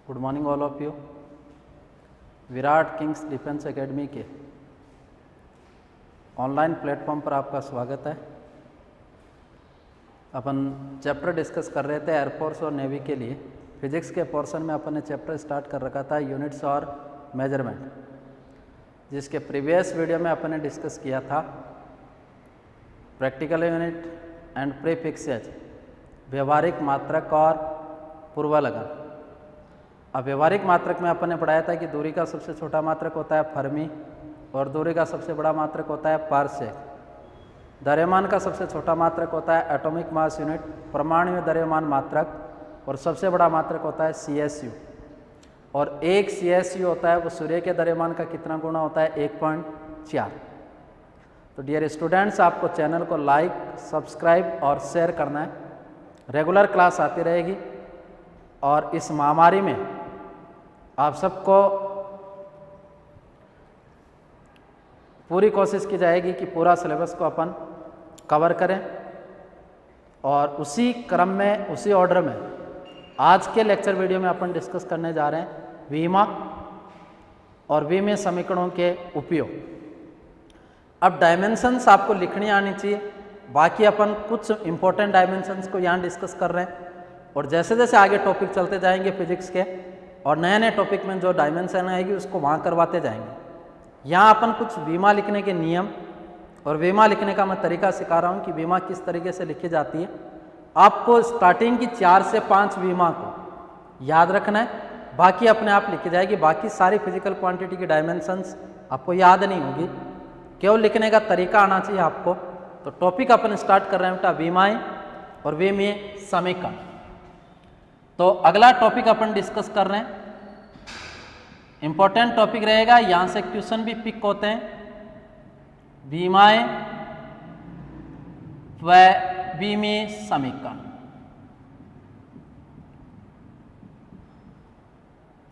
Good morning all of you. Virat Kings defence academy के online platform पर आपका स्वागत है। अपन चैप्टर डिस्कस कर रहे थे एयरफोर्स और नेवी के लिए। फिजिक्स के पोर्शन में अपन ने चैप्टर स्टार्ट कर रखा था यूनिट्स और मेजरमेंट, जिसके प्रीवियस वीडियो में अपन ने डिस्कस किया था प्रैक्टिकल यूनिट एंड प्रीफिक्सेज, व्यवहारिक मात्रक और पूर्वालगन। अब व्यवहारिक मात्रक में अपन ने पढ़ाया था कि दूरी का सबसे छोटा मात्रक होता है फर्मी और दूरी का सबसे बड़ा मात्रक होता है पारसेक। द्रव्यमान का सबसे छोटा मात्रक होता है एटॉमिक मास यूनिट, परमाणु द्रव्यमान मात्रक, और सबसे बड़ा मात्रक होता है CSU। और एक CSU होता है वो सूर्य के द्रव्यमान का कितना गुना होता है 1.4। तो डियर स्टूडेंट्स, आपको चैनल को लाइक, सब्सक्राइब और शेयर करना है। रेगुलर क्लास आती रहेगी और इस महामारी में आप सबको पूरी कोशिश की जाएगी कि पूरा सिलेबस को अपन कवर करें। और उसी क्रम में, उसी ऑर्डर में आज के लेक्चर वीडियो में अपन डिस्कस करने जा रहे हैं विमा और विमीय समीकरणों के उपयोग। अब डायमेंशंस आपको लिखनी आनी चाहिए। बाकी अपन कुछ इंपॉर्टेंट डायमेंशंस को यहाँ डिस्कस कर रहे हैं और जैसे जैसे आगे टॉपिक चलते जाएंगे फिजिक्स के और नए नए टॉपिक में जो डायमेंशन आएगी उसको वहाँ करवाते जाएंगे। यहाँ अपन कुछ विमा लिखने के नियम और विमा लिखने का मैं तरीका सिखा रहा हूँ कि विमा किस तरीके से लिखी जाती है। आपको स्टार्टिंग की 4 से 5 विमा को याद रखना है, बाकी अपने आप लिखी जाएगी। बाकी सारी फिजिकल क्वांटिटी की डायमेंशंस आपको याद नहीं होगी, केवल लिखने का तरीका आना चाहिए आपको। तो टॉपिक अपन स्टार्ट कर रहे हैं बेटा विमाएं और विमीय समीकरण। तो अगला टॉपिक अपन डिस्कस कर रहे हैं, इंपॉर्टेंट टॉपिक रहेगा, यहां से क्वेश्चन भी पिक होते हैं। विमाएं व विमीय समीकरण।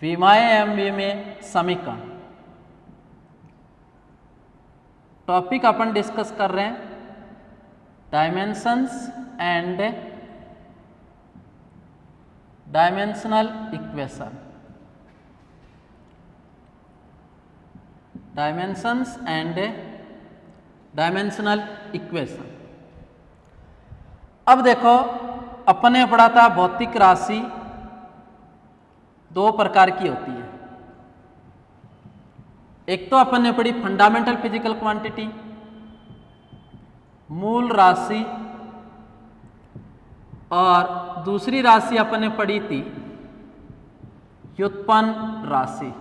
विमाएं एवं विमीय समीकरण टॉपिक अपन डिस्कस कर रहे हैं dimensions and dimensional equation. Dimensions and dimensional equation. अब देखो, अपने पढ़ा था भौतिक राशि 2 प्रकार की होती है। एक तो अपन ने पढ़ी फंडामेंटल फिजिकल क्वांटिटी, मूल राशि, और दूसरी राशि अपन ने पढ़ी थी व्युत्पन्न राशि।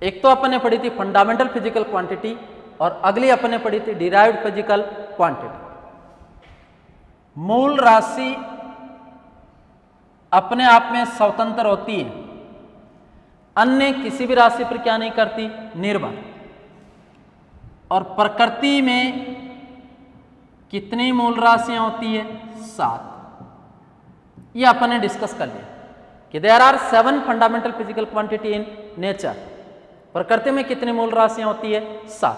एक तो अपन ने पढ़ी थी फंडामेंटल फिजिकल क्वांटिटी और अगली अपन ने पढ़ी थी डिराइव्ड फिजिकल क्वांटिटी। मूल राशि अपने आप में स्वतंत्र होती है, अन्य किसी भी राशि पर क्या नहीं करती, निर्भर। और प्रकृति में कितनी मूल राशियां होती है, 7। ये अपन ने डिस्कस कर लिया कि there are 7 fundamental physical quantity in nature. प्रकृति में कितनी मूल राशियां होती है, 7।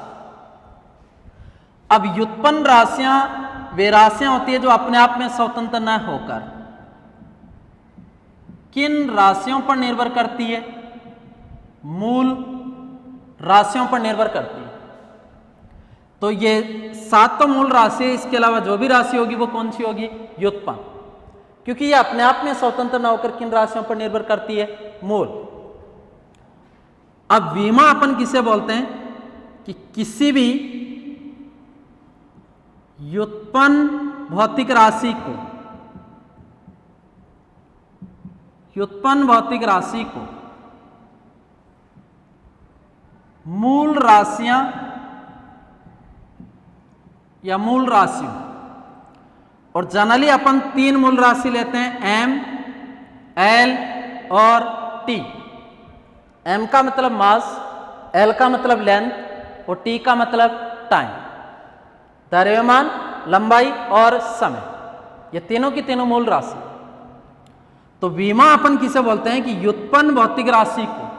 अब व्युत्पन्न राशियां वे राशियां होती है जो अपने आप में स्वतंत्र न होकर किन राशियों पर निर्भर करती है, मूल राशियों पर निर्भर करती है। तो ये 7 तो मूल राशि है, इसके अलावा जो भी राशि होगी वो कौन सी होगी, व्युत्पन्न, क्योंकि ये अपने आप में स्वतंत्र न होकर किन राशियों पर निर्भर करती है, मूल। अब विमा अपन किसे बोलते हैं कि किसी भी व्युत्पन्न भौतिक राशि को, व्युत्पन्न भौतिक राशि को मूल राशियां या मूल राशियों, और जनरली अपन 3 मूल राशि लेते हैं, M, L और T। M का मतलब मास, L का मतलब लेंथ और T का मतलब टाइम, द्रव्यमान, लंबाई और समय। ये तीनों की तीनों मूल राशि। तो विमा अपन किसे बोलते हैं कि व्युत्पन्न भौतिक राशि को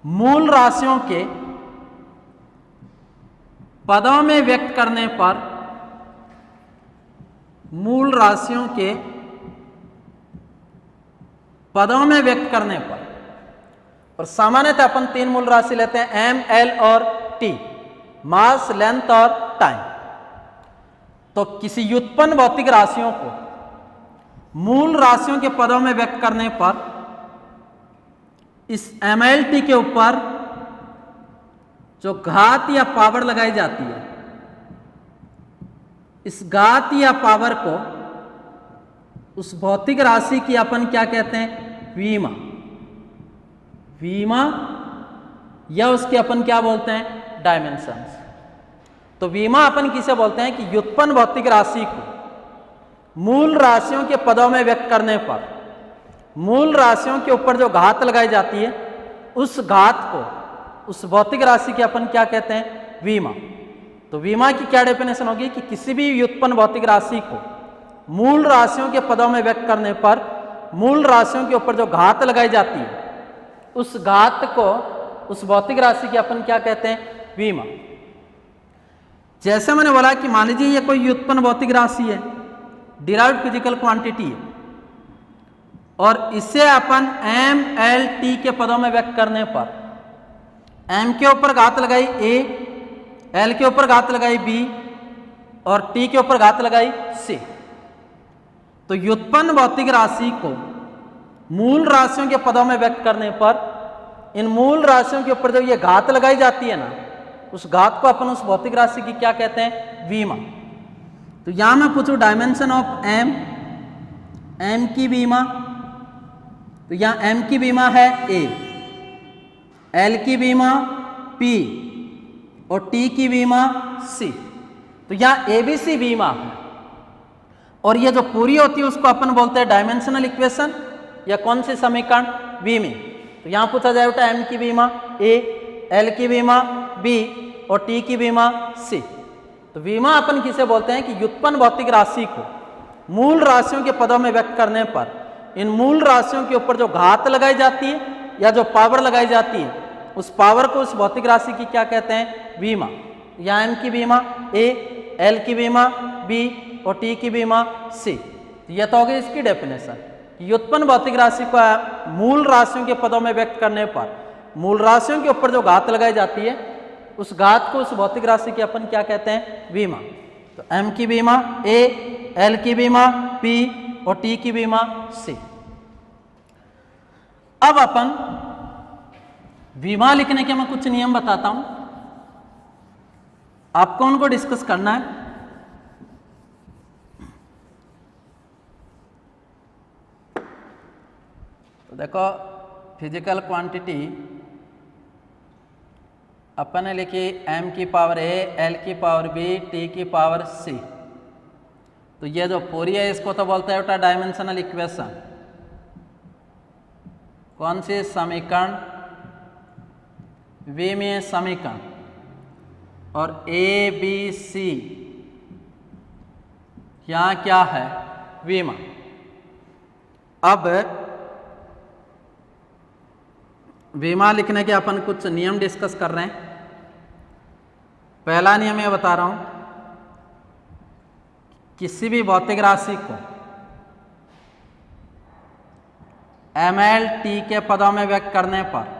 मूल राशियों के पदों में व्यक्त करने पर मूल राशियों के पदों में व्यक्त करने पर, और सामान्यतः अपन 3 मूल राशि लेते हैं एम, एल और टी, मास, लेंथ और टाइम। तो किसी व्युत्पन्न भौतिक राशियों को मूल राशियों के पदों में व्यक्त करने पर इस MLT के ऊपर जो घात या पावर लगाई जाती है, इस घात या पावर को उस भौतिक राशि की अपन क्या कहते हैं, विमा। विमा या उसके अपन क्या बोलते हैं, डायमेंशंस। तो विमा अपन किसे बोलते हैं कि व्युत्पन्न भौतिक राशि को मूल राशियों के पदों में व्यक्त करने पर मूल राशियों के ऊपर जो घात लगाई जाती है, उस घात को उस भौतिक राशि की अपन क्या कहते हैं, विमा। तो विमा की क्या डेफिनेशन होगी कि किसी भी व्युत्पन्न भौतिक राशि को मूल राशियों के पदों में व्यक्त करने पर मूल राशियों के ऊपर जो घात लगाई जाती है, उस घात को उस भौतिक राशि की अपन क्या कहते हैं, विमा। जैसे मैंने बोला कि मान लीजिए ये कोई व्युत्पन्न भौतिक राशि है, डिराइव्ड फिजिकल क्वांटिटी है, और इसे अपन MLT के पदों में व्यक्त करने पर M के ऊपर घात लगाई A, L के ऊपर घात लगाई B और T के ऊपर घात लगाई C। तो व्युत्पन्न भौतिक राशि को मूल राशियों के पदों में व्यक्त करने पर इन मूल राशियों के ऊपर जब ये घात लगाई जाती है ना, उस घात को अपन उस भौतिक राशि की क्या कहते हैं, विमा। तो यहां मैं पूछूं डायमेंशन ऑफ M की विमा, तो यहां M की विमा है A, L की विमा P और T की विमा C। तो यहां ABC विमा है, और ये जो पूरी होती है उसको अपन बोलते हैं डायमेंशनल इक्वेशन, या कौन सी समीकरण, विमी। तो यहां पूछा जाए बेटा M की विमा A, L की विमा B और T की विमा C। तो विमा अपन किसे बोलते हैं कि व्युत्पन्न भौतिक राशि को मूल राशियों के पदों में व्यक्त करने पर इन मूल राशियों के ऊपर जो घात लगाई जाती है या जो पावर लगाई जाती है, उस पावर को उस भौतिक राशि की क्या कहते हैं, विमा। यहाँ M की विमा A, L की विमा B और T की विमा C। यह तो हो गई इसकी डेफिनेशन। व्युत्पन्न भौतिक राशि को मूल राशियों के पदों में व्यक्त करने पर मूल राशियों के ऊपर जो घात लगाई जाती है, उस घात को उस भौतिक राशि की अपन क्या कहते हैं, विमा। तो M की विमा A, L की विमा P और T की विमा C। अब अपन विमा लिखने के मैं कुछ नियम बताता हूं, आपको उनको डिस्कस करना है। तो देखो फिजिकल क्वांटिटी अपन ने लिखी M की पावर A, L की पावर B, T की पावर C। तो ये जो पूरी है इसको तो बोलते हैं बेटा डायमेंशनल इक्वेशन। कौन सी समीकरण, विमीय समीकरण। और ABC यहाँ क्या है, विमा। अब विमा लिखने के अपन कुछ नियम डिस्कस कर रहे हैं। पहला नियम ये बता रहा हूं, किसी भी भौतिक राशि को MLT के पदों में व्यक्त करने पर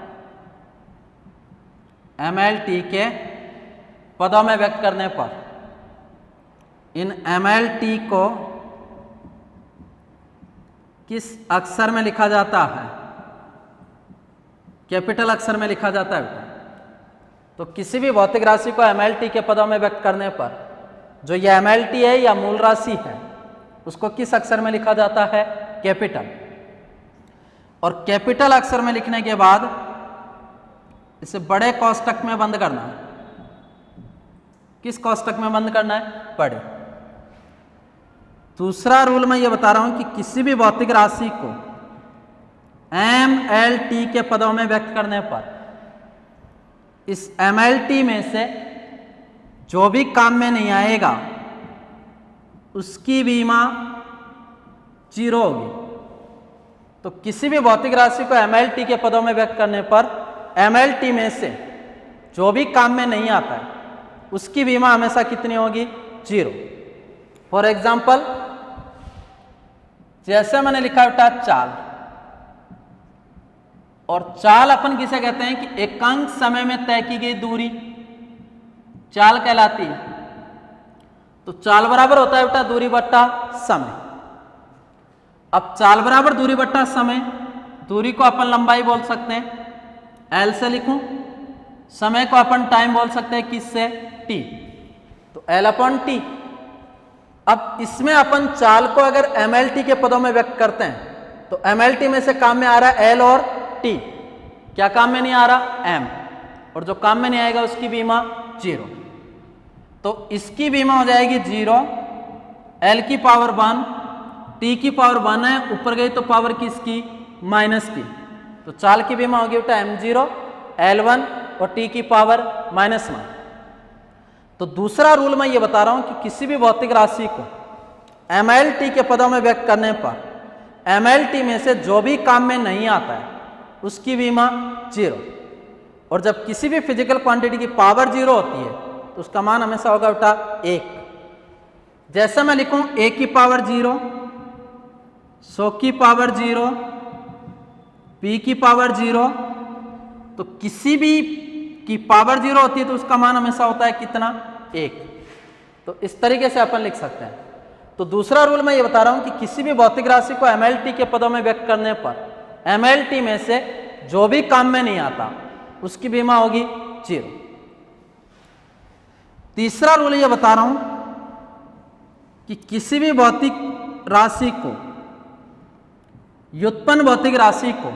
MLT के पदों में व्यक्त करने पर इन MLT को किस अक्षर में लिखा जाता है, कैपिटल अक्षर में लिखा जाता है बेटा। तो किसी भी भौतिक राशि को MLT के पदों में व्यक्त करने पर जो ये MLT है या मूल राशि है, उसको किस अक्षर में लिखा जाता है, कैपिटल। और कैपिटल अक्षर में लिखने के बाद इसे बड़े कोष्टक में बंद करना है। किस कोष्टक में बंद करना है, बड़े। दूसरा रूल मैं ये बता रहा हूं कि किसी भी भौतिक राशि को MLT के पदों में व्यक्त करने पर इस MLT में से जो भी काम में नहीं आएगा उसकी विमा 0 होगी। तो किसी भी भौतिक राशि को MLT के पदों में व्यक्त करने पर MLT में से जो भी काम में नहीं आता है उसकी विमा हमेशा कितनी होगी, 0। फॉर एग्जाम्पल जैसे मैंने लिखा बेटा चाल, और चाल अपन किसे कहते हैं कि एकांक समय में तय की गई दूरी चाल कहलाती है। तो चाल बराबर होता है बेटा दूरी बट्टा समय। अब चाल बराबर दूरी बट्टा समय, दूरी को अपन लंबाई बोल सकते हैं एल से लिखूं, समय को अपन टाइम बोल सकते हैं किससे, टी, तो एल अपॉन टी। अब इसमें अपन चाल को अगर एम एल टी के पदों में व्यक्त करते हैं तो एम एल टी में से काम में आ रहा है एल और टी, क्या काम में नहीं आ रहा, एम, और जो काम में नहीं आएगा उसकी बीमा 0, तो इसकी बीमा हो जाएगी 0, एल की पावर 1, टी की पावर 1 है, ऊपर गई तो पावर किसकी, माइनस की, तो चाल की बीमा होगी बेटा m0 L1 और t की पावर -1। तो दूसरा रूल मैं ये बता रहा हूं कि किसी भी भौतिक राशि को mlt के पदों में व्यक्त करने पर mlt में से जो भी काम में नहीं आता है उसकी बीमा 0, और जब किसी भी फिजिकल क्वांटिटी की पावर 0 होती है तो उसका मान हमेशा होगा बेटा 1। जैसे मैं लिखूं a की पावर 0, 100 की पावर 0, p की पावर 0, तो किसी भी की पावर 0 होती है तो उसका मान हमेशा होता है कितना, 1। तो इस तरीके से अपन लिख सकते हैं। तो दूसरा रूल मैं ये बता रहा हूं कि किसी भी भौतिक राशि को mlt के पदों में व्यक्त करने पर mlt में से जो भी काम में नहीं आता उसकी बीमा होगी 0। तीसरा रूल ये बता रहा हूं कि किसी भी भौतिक राशि को, व्युत्पन्न भौतिक राशि को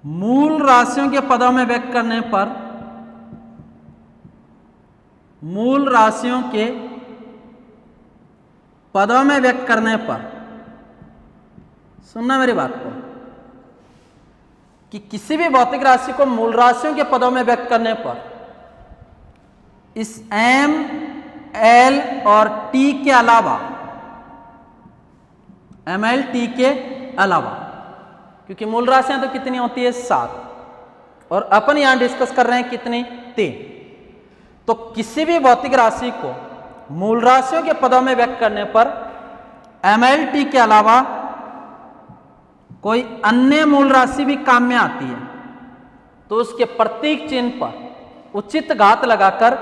मूल राशियों के पदों में व्यक्त करने पर, मूल राशियों के पदों में व्यक्त करने पर, सुनना मेरी बात को, कि किसी भी भौतिक राशि को मूल राशियों के पदों में व्यक्त करने पर इस m, l और t के अलावा, ml t के अलावा, क्योंकि मूल राशियां तो कितनी होती है 7, और अपन यहां डिस्कस कर रहे हैं कितनी, 3। तो किसी भी भौतिक राशि को मूल राशियों के पदों में व्यक्त करने पर ml t के अलावा कोई अन्य मूल राशि भी काम में आती है तो उसके प्रतीक चिन्ह पर उचित घात लगाकर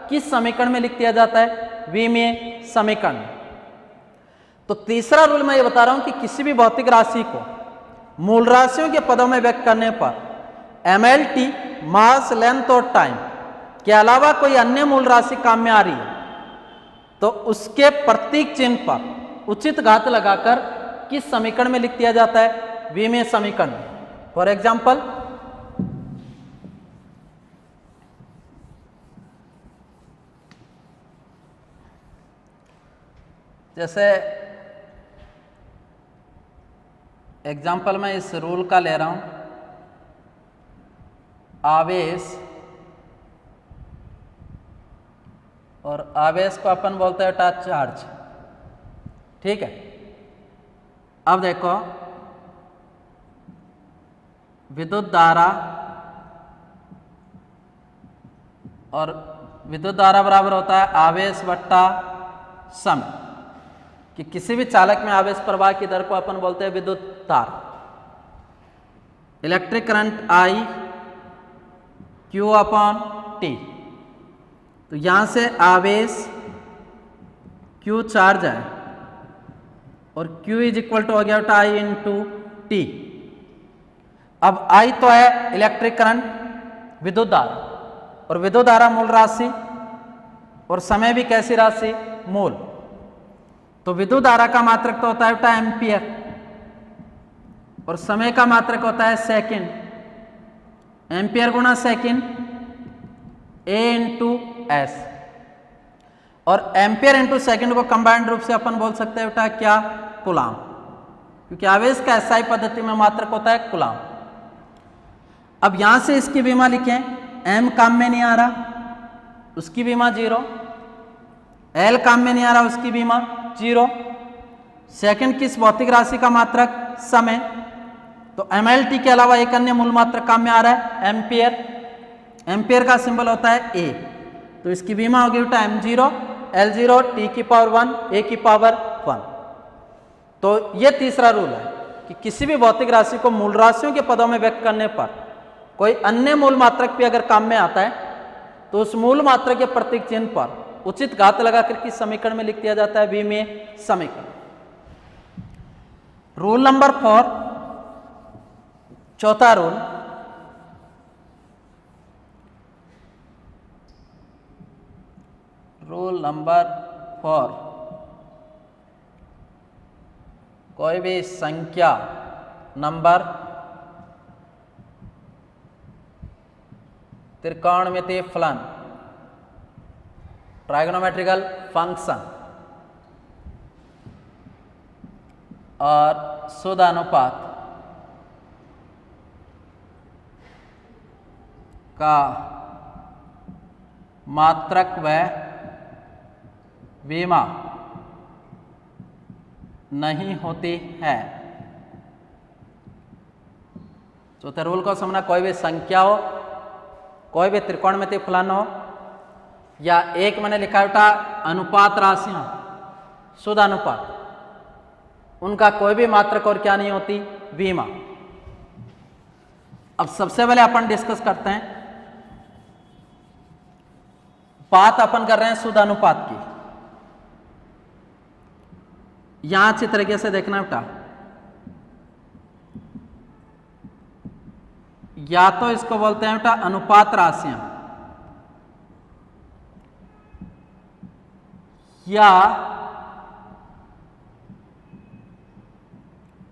किस समीकरण में लिख दिया जाता है, विमीय समीकरण। तो तीसरा रूल मैं ये बता रहा हूं कि किसी भी भौतिक राशि को मूल राशियों के पदों में व्यक्त करने पर mlt मास, लेंथ और टाइम के अलावा कोई अन्य मूल राशि काम में आ रही है तो उसके प्रतीक चिन्ह पर उचित घात लगाकर किस समीकरण में लिख दिया जाता है, विमीय समीकरण। फॉर एग्जाम्पल, जैसे एग्जाम्पल में इस रूल का ले रहा हूं, आवेश, और आवेश को अपन बोलते हैं बेटा चार्ज, ठीक है। अब देखो विद्युत धारा, और विद्युत धारा बराबर होता है आवेश बट्टा समय, कि किसी भी चालक में आवेश प्रवाह की दर को अपन बोलते हैं विद्युत धारा। Electric current I Q upon T, तो यहां से आवेश Q चार्ज है और Q इज इक्वल टू हो गया बेटा I इंटू टी। अब I तो है इलेक्ट्रिक करंट, विद्युत धारा, और विद्युत धारा मूल राशि, और समय भी कैसी राशि, मूल। तो विद्युत धारा का मात्रक तो होता है बेटा एम्पियर, और समय का मात्रक होता है सेकंड, एम्पियर गुणा सेकंड, A इंटू एस, और एम्पियर इंटू सेकंड को कंबाइंड रूप से अपन बोल सकते हैं बेटा क्या, कूलाम, क्योंकि आवेश का एसआई पद्धति में मात्रक होता है कूलाम। अब यहां से इसकी बीमा लिखें, m काम में नहीं आ रहा उसकी बीमा 0, l काम में नहीं आ रहा उसकी बीमा 0, सेकंड किस भौतिक राशि का मात्रक, समय, तो mlt के अलावा एक अन्य मूल मात्रक काम में आ रहा है एम्पियर, एम्पियर का सिंबल होता है A, तो इसकी बीमा होगी बेटा m0 L0 t की पावर 1 a की पावर 1। तो ये तीसरा रूल है कि किसी भी भौतिक राशि को मूल राशियों के पदों में व्यक्त करने पर कोई अन्य मूल मात्रक भी अगर काम में आता है तो उस मूल मात्रक के प्रतीक चिन्ह पर उचित घात लगाकर किस समीकरण में लिख दिया जाता है, विमीय समीकरण। रूल नंबर 4, चौथा रूल, रूल नंबर 4, कोई भी संख्या नंबर त्रिकोणमितीय फलन, ट्राइगोनोमेट्रिकल फंक्शन और शुद्ध अनुपात का मात्रक व विमा नहीं होती है। चौथे रूल को समझना, कोई भी संख्या हो, कोई भी त्रिकोणमितीय फलन हो, या एक मैंने लिखा उठा अनुपात राशियां, शुद्ध अनुपात, उनका कोई भी मात्रक और क्या नहीं होती, विमा। अब सबसे पहले अपन डिस्कस करते हैं, बात अपन कर रहे हैं शुद्ध अनुपात की। यहां अच्छी तरीके से देखना बेटा, या तो इसको बोलते हैं बेटा अनुपात राशियां, या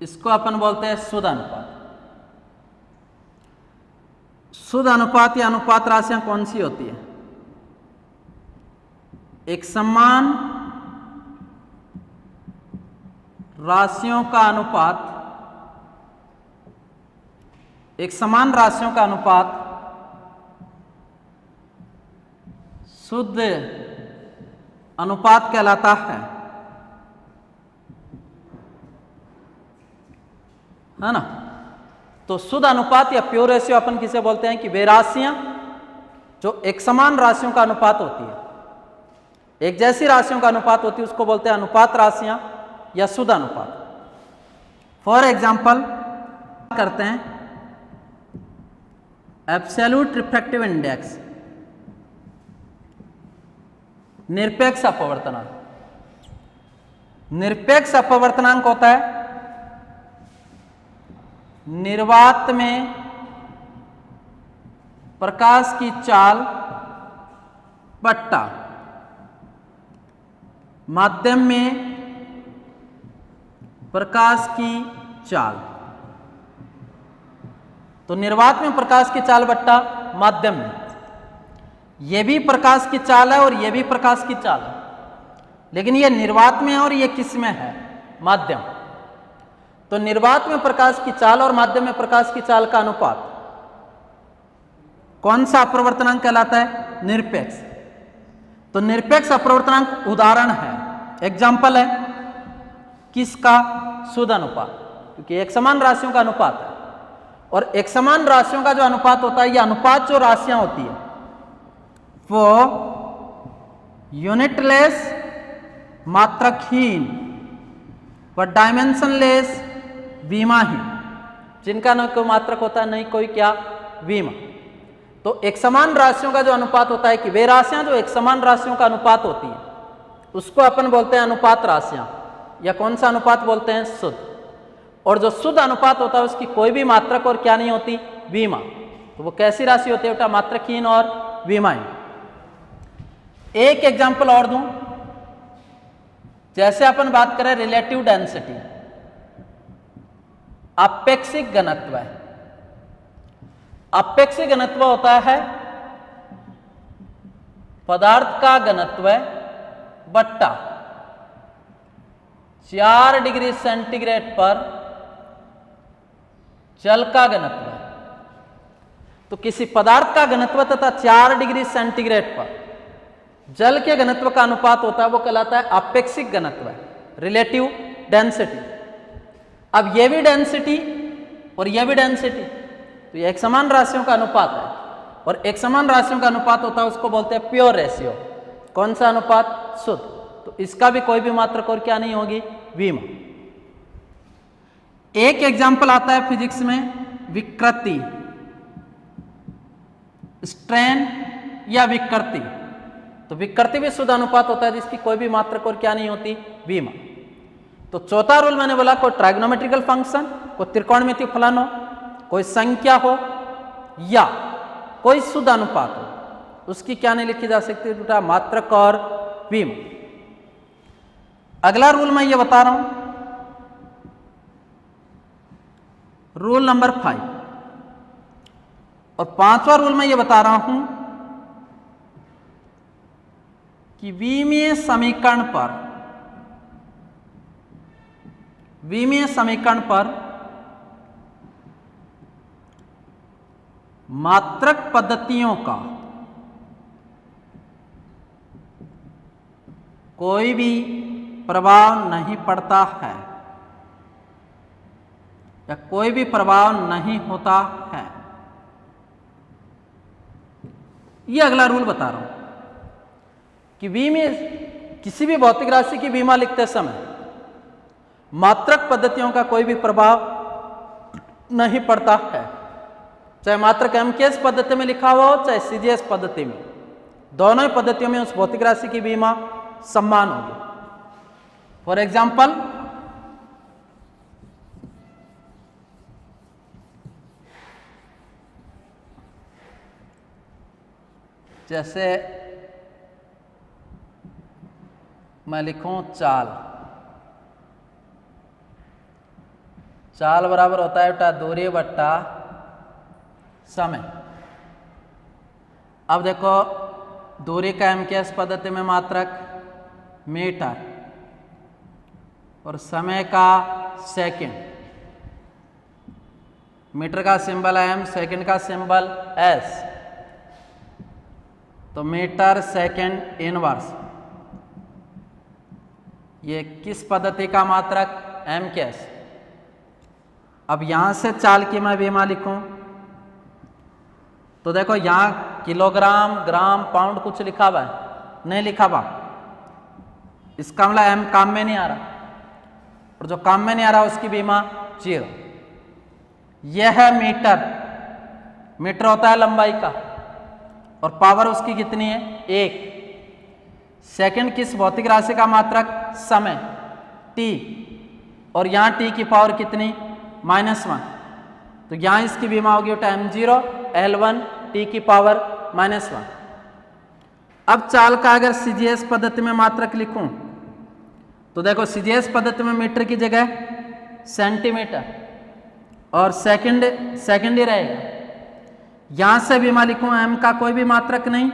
इसको अपन बोलते हैं शुद्ध अनुपात। शुद्ध अनुपात या अनुपात राशियां कौन सी होती है? एक समान राशियों का अनुपात, एक समान राशियों का अनुपात शुद्ध अनुपात कहलाता है ना। तो शुद्ध अनुपात या प्योर रेशियो अपन किसे बोलते हैं कि वे राशियां जो एक समान राशियों का अनुपात होती है, एक जैसी राशियों का अनुपात होती है, उसको बोलते हैं अनुपात राशियां या शुद्ध अनुपात। फॉर एग्जाम्पल करते हैं एब्सोल्यूट रिफ्रैक्टिव इंडेक्स, निरपेक्ष अपवर्तनांक। निरपेक्ष अपवर्तनांक होता है निर्वात में प्रकाश की चाल बट्टा माध्यम में प्रकाश की चाल। तो निर्वात में प्रकाश की चाल बट्टा माध्यम में, यह भी प्रकाश की चाल है और यह भी प्रकाश की चाल है, लेकिन यह निर्वात में है और यह किस में है, माध्यम। तो निर्वात में प्रकाश की चाल और माध्यम में प्रकाश की चाल का अनुपात कौन सा अपवर्तनांक कहलाता है? निरपेक्ष। तो निरपेक्ष अपवर्तनांक उदाहरण है, एग्जाम्पल है किसका? शुद्ध अनुपात, क्योंकि एक समान राशियों का अनुपात है। और एक समान राशियों का जो अनुपात होता है, यह अनुपात जो राशियां होती है वो यूनिटलेस मात्रकहीन व डायमेंशनलेस विमाहीन, जिनका न कोई मात्रक होता है नहीं कोई क्या विमा। तो एक समान राशियों का जो अनुपात होता है कि वे राशियां जो एक समान राशियों का अनुपात होती है, उसको अपन बोलते हैं अनुपात राशियां, या कौन सा अनुपात बोलते हैं? शुद्ध। और जो शुद्ध अनुपात होता है उसकी कोई भी मात्रक और क्या नहीं होती, विमा। तो वो कैसी राशि होती है बेटा? मात्रकहीन और विमाहीन। एक एग्जाम्पल और दूं, जैसे अपन बात करें रिलेटिव डेंसिटी, अपेक्षिक घनत्व। अपेक्षिक घनत्व होता है पदार्थ का घनत्व बट्टा 4 डिग्री सेंटीग्रेड पर जल का घनत्व। तो किसी पदार्थ का घनत्व तथा 4 डिग्री सेंटीग्रेड पर जल के घनत्व का अनुपात होता है, वो कहलाता है अपेक्षिक घनत्व, रिलेटिव डेंसिटी। अब ये भी डेंसिटी और ये भी डेंसिटी, तो ये एक समान राशियों का अनुपात है, और एक समान राशियों का अनुपात होता है उसको बोलते हैं प्योर रेशियो। कौन सा अनुपात? शुद्ध। तो इसका भी कोई भी मात्रक और क्या नहीं होगी, विमा। एक एग्जाम्पल आता है फिजिक्स में विकृति, स्ट्रेन या विकृति। तो विकृति भी शुद्ध अनुपात होता है जिसकी कोई भी मात्रक और क्या नहीं होती, विमा। तो चौथा रूल मैंने बोला कोई ट्राइगोनोमेट्रिकल फंक्शन, कोई त्रिकोणमितीय फलन हो, कोई संख्या हो या कोई शुद्ध अनुपात हो, उसकी क्या नहीं लिखी जा सकती बेटा, मात्रक और विमा। अगला रूल मैं ये बता रहा हूं, रूल नंबर 5। और पांचवा रूल मैं ये बता रहा हूं कि विमीय समीकरण पर मात्रक पद्धतियों का कोई भी प्रभाव नहीं पड़ता है या कोई भी प्रभाव नहीं होता है। ये अगला रूल बता रहा हूं कि विमीय किसी भी भौतिक राशि की विमा लिखते समय मात्रक पद्धतियों का कोई भी प्रभाव नहीं पड़ता है, चाहे मात्रक एमकेएस पद्धति में लिखा हुआ हो चाहे सीजीएस पद्धति में, दोनों ही पद्धतियों में उस भौतिक राशि की विमा समान होगी। फॉर एग्जाम्पल जैसे मैं लिखूं चाल बराबर होता है बेटा दूरी बट्टा समय। अब देखो दूरी का एमकेएस पद्धति में मात्रक मीटर और समय का सेकंड, मीटर का सिंबल एम, सेकंड का सिंबल एस, तो मीटर सेकंड इनवर्स, ये किस पद्धति का मात्रक, एमकेएस। अब यहां से चाल की मैं विमा लिखूं तो देखो यहां किलोग्राम, ग्राम, पाउंड कुछ लिखा हुआ है, नहीं लिखा हुआ, इसका मतलब एम काम में नहीं आ रहा, और जो काम में नहीं आ रहा उसकी बीमा 0। यह है मीटर होता है लंबाई का और पावर उसकी कितनी है, 1। सेकंड किस भौतिक राशि का मात्रक, समय t, और यहां t की पावर कितनी, -1, तो यहां इसकी बीमा होगी टाइम 0 L1 t की पावर -1। अब चाल का अगर सीजीएस पद्धति में मात्रक लिखूं तो देखो सीजीएस पद्धति में मीटर की जगह सेंटीमीटर और सेकंड ही रहेगा। यहां से बीमा लिखूं m का कोई भी मात्रक नहीं,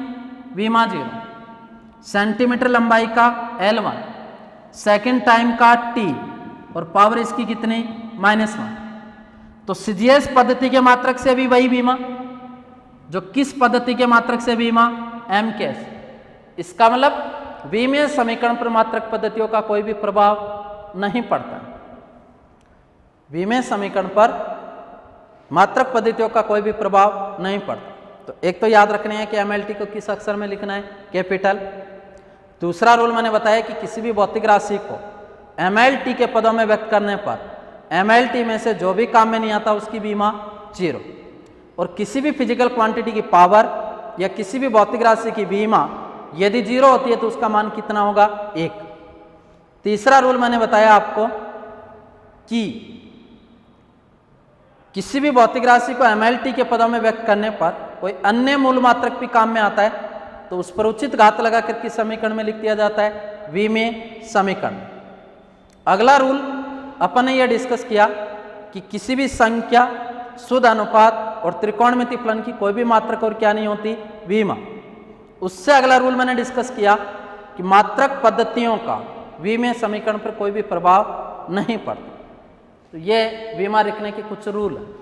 बीमा 0, सेंटीमीटर लंबाई का L1, सेकंड टाइम का t और पावर इसकी कितनी, -1। तो सीजीएस पद्धति के मात्रक से भी वही बीमा जो किस पद्धति के मात्रक से बीमा, एमकेएस। इसका मतलब विमीय समीकरण पर मात्रक पद्धतियों का कोई भी प्रभाव नहीं पड़ता। विमीय समीकरण पर मात्रक पद्धतियों का कोई भी प्रभाव नहीं पड़ता। तो एक तो याद रखने है कि एमएलटी को किस अक्षर में लिखना है, कैपिटल। दूसरा रूल मैंने बताया कि किसी भी भौतिक राशि को एमएलटी के पदों में व्यक्त करने पर एमएलटी में से जो भी काम में नहीं आता उसकी बीमा 0, और किसी भी फिजिकल क्वांटिटी की पावर या किसी भी भौतिक राशि की बीमा यदि 0 होती है तो उसका मान कितना होगा, 1। तीसरा रूल मैंने बताया आपको कि किसी भी भौतिक राशि को एमएलटी के पदों में व्यक्त करने पर कोई अन्य मूल मात्रक भी काम में आता है तो उस पर उचित घात लगा करके समीकरण में लिख दिया जाता है, विमीय समीकरण। अगला रूल अपन ने यह डिस्कस किया कि किसी भी संख्या, शुद्ध अनुपात और त्रिकोणमितीय फलन की कोई भी मात्रक और क्या नहीं होती, विमा। उससे अगला रूल मैंने डिस्कस किया कि मात्रक पद्धतियों का विमीय समीकरण पर कोई भी प्रभाव नहीं पड़ता। तो ये विमा लिखने के कुछ रूल है।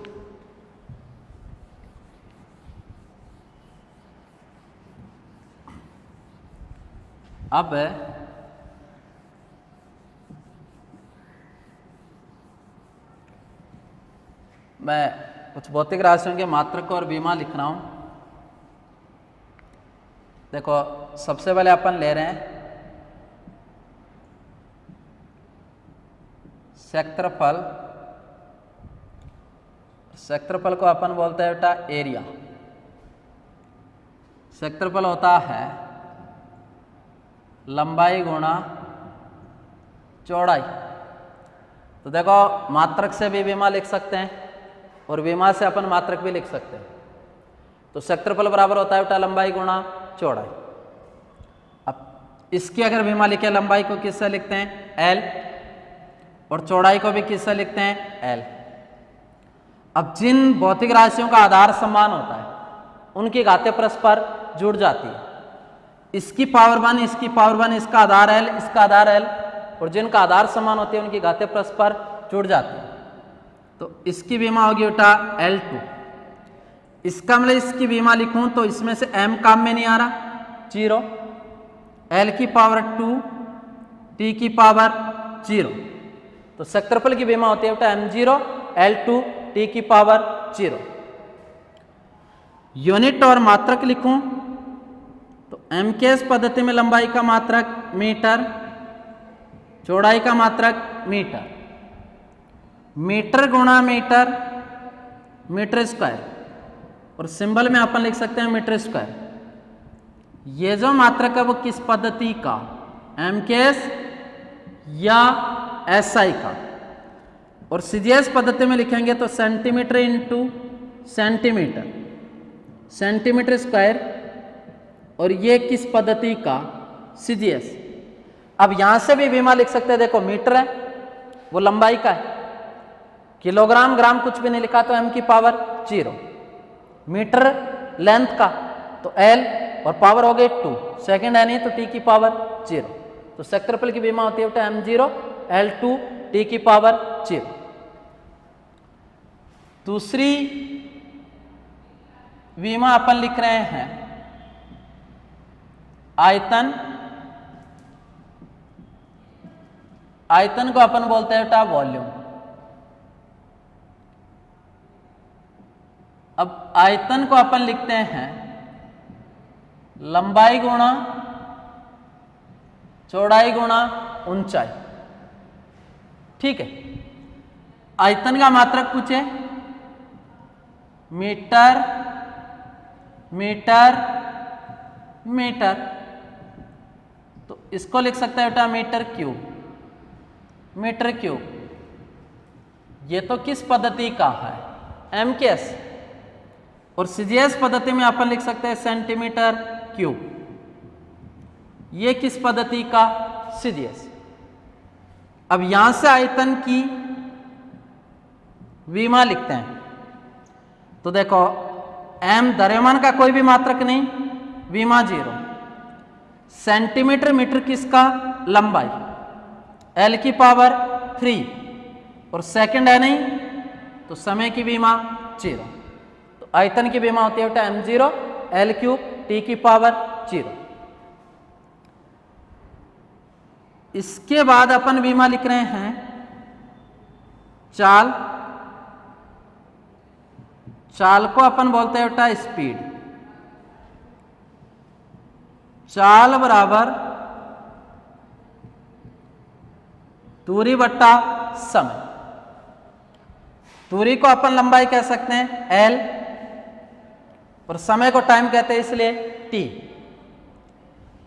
अब मैं कुछ भौतिक राशियों के मात्रक और बीमा लिख रहा हूं। देखो सबसे पहले अपन ले रहे हैं क्षेत्रफल क्षेत्रफल को अपन बोलते हैं बेटा एरिया। क्षेत्रफल होता है लंबाई गुणा चौड़ाई। तो देखो मात्रक से भी विमा लिख सकते हैं और विमा से अपन मात्रक भी लिख सकते हैं। तो क्षेत्रफल बराबर होता है बेटा लंबाई गुणा चौड़ाई। अब इसकी अगर विमा लिखे, लंबाई को किससे लिखते हैं एल, और चौड़ाई को भी किससे लिखते हैं एल। अब जिन भौतिक राशियों का आधार समान होता है उनकी घातें परस्पर जुड़ जाती है। इसकी पावर 1, इसकी पावर 1, इसका आधार एल, इसका आधार एल, और जिनका आधार समान होती है उनकी घातें परस्पर जुड़ जाती है। तो इसकी विमा होगी बेटा L2। इसका मतलब इसकी विमा लिखूं तो इसमें से m काम में नहीं आ रहा, 0, L की पावर 2, T की पावर 0। तो क्षेत्रफल की विमा होती है बेटा m0 L2 T की पावर 0। यूनिट और मात्रक लिखूं तो MKS पद्धति में लंबाई का मात्रक मीटर, चौड़ाई का मात्रक मीटर, मीटर गुणा मीटर, मीटर स्क्वायर, और सिंबल में अपन लिख सकते हैं मीटर स्क्वायर। ये जो मात्रक है वो किस पद्धति का, MKS या SI का। और CGS पद्धति में लिखेंगे तो centimetre into centimetre, centimetre square, और ये किस पद्धति का, CGS। अब यहां से भी विमा लिख सकते हैं, देखो मीटर है वो लंबाई का है, किलोग्राम ग्राम कुछ भी नहीं लिखा तो m की पावर 0, मीटर लेंथ का तो l, और पावर हो गई 2, सेकंड है नहीं तो t की पावर 0। तो क्षेत्रफल की विमा होती है बेटा m0 L2 t की पावर 0। दूसरी विमा अपन लिख रहे हैं आयतन। आयतन को अपन बोलते हैं बेटा वॉल्यूम। अब आयतन को अपन लिखते हैं लंबाई गुणा चौड़ाई गुणा ऊंचाई। ठीक है, आयतन का मात्रक पूछे, मीटर मीटर मीटर, तो इसको लिख सकते हैं बेटा मीटर क्यूब, मीटर क्यूब। ये तो किस पद्धति का है, MKS। और CGS पद्धति में अपन लिख सकते हैं सेंटीमीटर क्यूब। ये किस पद्धति का, CGS। अब यहां से आयतन की विमा लिखते हैं तो देखो m द्रव्यमान का कोई भी मात्रक नहीं, विमा 0, सेंटीमीटर मीटर किसका, लंबाई, L की पावर 3, और सेकंड है नहीं तो समय की विमा 0। तो आयतन की विमा होती है बेटा m0 L3 T की पावर 0। इसके बाद अपन विमा लिख रहे हैं चाल। चाल को अपन बोलते हैं बेटा स्पीड। चाल बराबर दूरी बट्टा समय। दूरी को अपन लंबाई कह सकते हैं L, और समय को टाइम कहते हैं इसलिए T।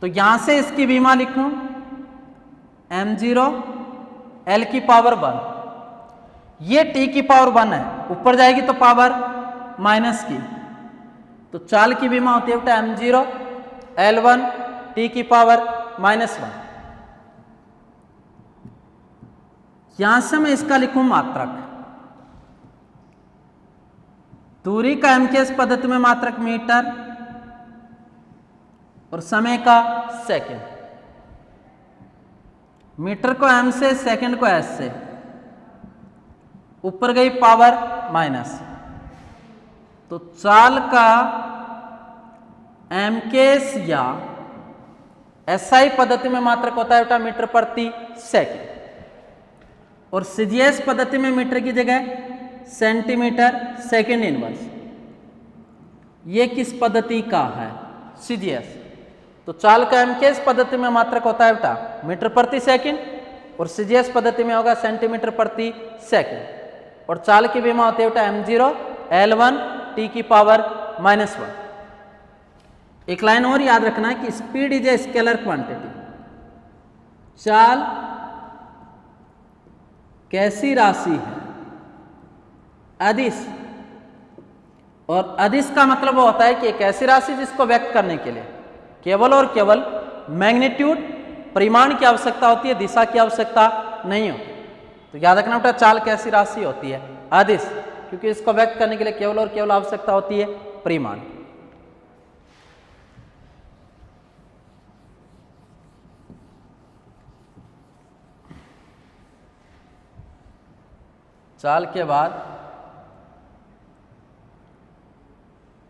तो यहां से इसकी विमा लिखूं m0 L की पावर 1, ये T की पावर 1 है, ऊपर जाएगी तो पावर माइनस की। तो चाल की विमा होती है बेटा m0 L1 T की पावर -1। यहां से मैं इसका लिखूं मात्रक। दूरी का MKS पद्धति में मात्रक मीटर, और समय का सेकंड। मीटर को m से, सेकंड को s से, ऊपर गई पावर माइनस। तो चाल का MKS या SI पद्धति में मात्रक होता है बेटा मीटर प्रति सेकंड, और CGS पद्धति में मीटर की जगह सेंटीमीटर सेकंड इनवर्स। ये किस पद्धति का है, CGS। तो चाल का MKS पद्धति में मात्रक होता है बेटा मीटर प्रति सेकंड, और CGS पद्धति में होगा सेंटीमीटर प्रति सेकंड। और चाल की विमा होती है बेटा m0 L1 t की पावर -1। एक लाइन और याद रखना है कि speed is a scalar quantity. चाल कैसी राशि है? अदिश। और अदिश का मतलब वो होता है कि एक ऐसी राशि जिसको व्यक्त करने के लिए केवल और केवल मैग्नीट्यूड परिमाण की आवश्यकता होती है, दिशा की आवश्यकता नहीं होती। तो याद रखना बेटा चाल कैसी राशि होती है? अदिश, क्योंकि इसको व्यक्त करने के लिए केवल और केवल आवश्यकता होती है परिमाण। चाल के बाद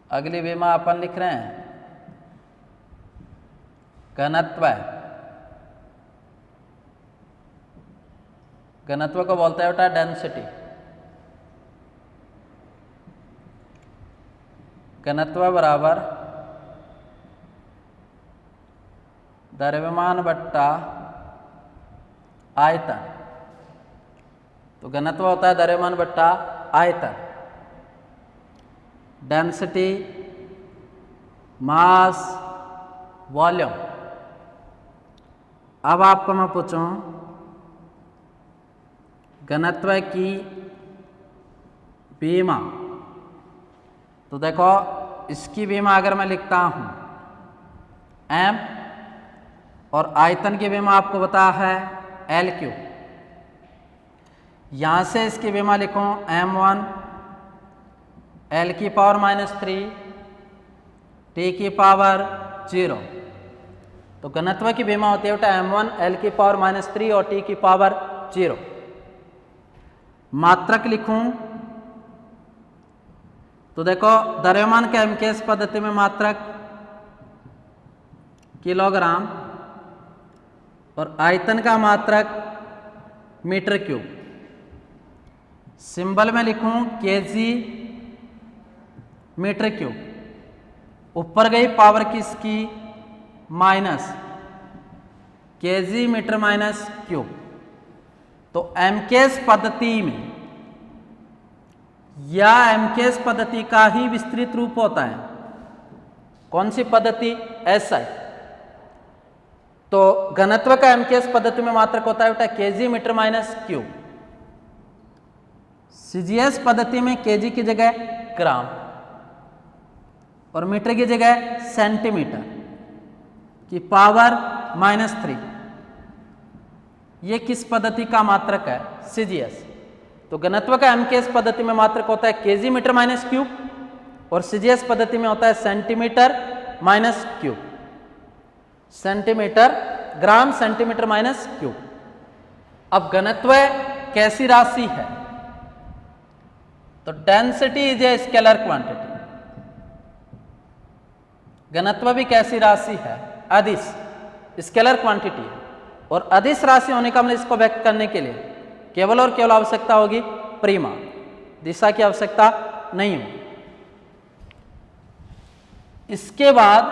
अगली विमा अपन लिख रहे हैं घनत्व। घनत्व को बोलते हैं बेटा डेंसिटी। घनत्व बराबर द्रव्यमान बट्टा आयतन। तो घनत्व होता है द्रव्यमान बट्टा आयतन। Density mass volume. अब आपको मैं पूछूं घनत्व की विमा, तो देखो इसकी विमा अगर मैं लिखता हूं m और आयतन की विमा आपको पता है L3। यहां से इसकी विमा लिखूं m1 L की पावर -3 t की पावर 0। तो घनत्व की विमा होती है बेटा m1 L की पावर -3 और t की पावर 0। मात्रक लिखूं तो देखो द्रव्यमान के MKS पद्धति में मात्रक किलोग्राम और आयतन का मात्रक मीटर क्यूब। सिंबल में लिखूं केजी मीटर क्यूब। ऊपर गई पावर किसकी? Minus KG metre minus cube. तो MKS पद्धति में या MKS पद्धति का ही विस्तृत रूप होता है। कौन सी पद्धति? SI। तो घनत्व का MKS पद्धति में मात्रक होता है बेटा KG metre minus cube. CGS पद्धति में केजी की जगह ग्राम और मीटर की जगह सेंटीमीटर की पावर -3। ये किस पद्धति का मात्रक है? CGS। तो घनत्व का MKS पद्धति में मात्रक होता है केजी मीटर माइनस क्यूब और CGS पद्धति में होता है centimetre minus cube. Centimetre gram centimetre minus cube. अब घनत्व कैसी राशि है? तो density is a scalar quantity. घनत्व भी कैसी राशि है? अदिश, स्केलर क्वांटिटी। और अदिश राशि होने का मतलब इसको व्यक्त करने के लिए केवल और केवल आवश्यकता होगी परिमाण, दिशा की आवश्यकता नहीं होगी। इसके बाद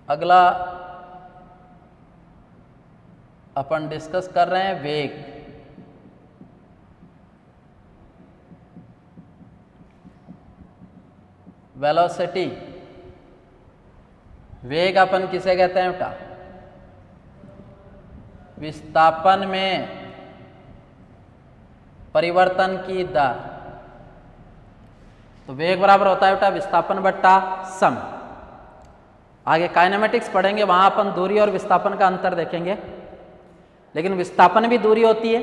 अगला अपन डिस्कस कर रहे हैं वेग। वेलोसिटी। वेग अपन किसे कहते हैं बेटा? विस्थापन में परिवर्तन की दर। तो वेग बराबर होता है बेटा विस्थापन बट्टा समय। आगे काइनेमेटिक्स पढ़ेंगे, वहां अपन दूरी और विस्थापन का अंतर देखेंगे। लेकिन विस्थापन भी दूरी होती है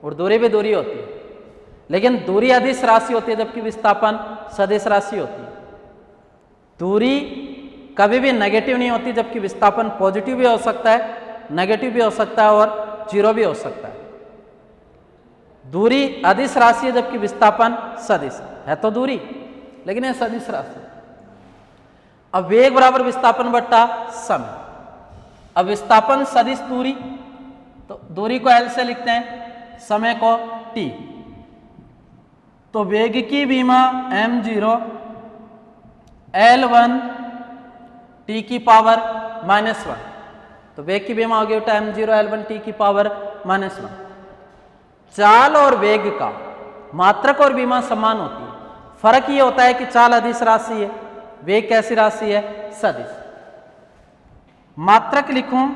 और दूरी भी दूरी होती है, लेकिन दूरी अदिश राशि होती है जबकि विस्थापन सदिश राशि होती है। दूरी कभी भी नेगेटिव नहीं होती जबकि विस्थापन पॉजिटिव भी हो सकता है, नेगेटिव भी हो सकता है और जीरो भी हो सकता है। दूरी अदिश राशि है जबकि विस्थापन सदिश है। तो दूरी, लेकिन यह सदिश राशि। अब वेग बराबर विस्थापन बट्टा समय। अब विस्थापन सदिश दूरी, तो दूरी को L से लिखते हैं, समय को T। तो वेग की विमा m0 L1 t की पावर -1, तो वेग की विमा हो गई बेटा m0 L1 t की पावर -1। चाल और वेग का मात्रक और विमा समान होती है, फर्क ये होता है कि चाल अदिश राशि है, वेग कैसी राशि है, सदिश। मात्रक लिखूं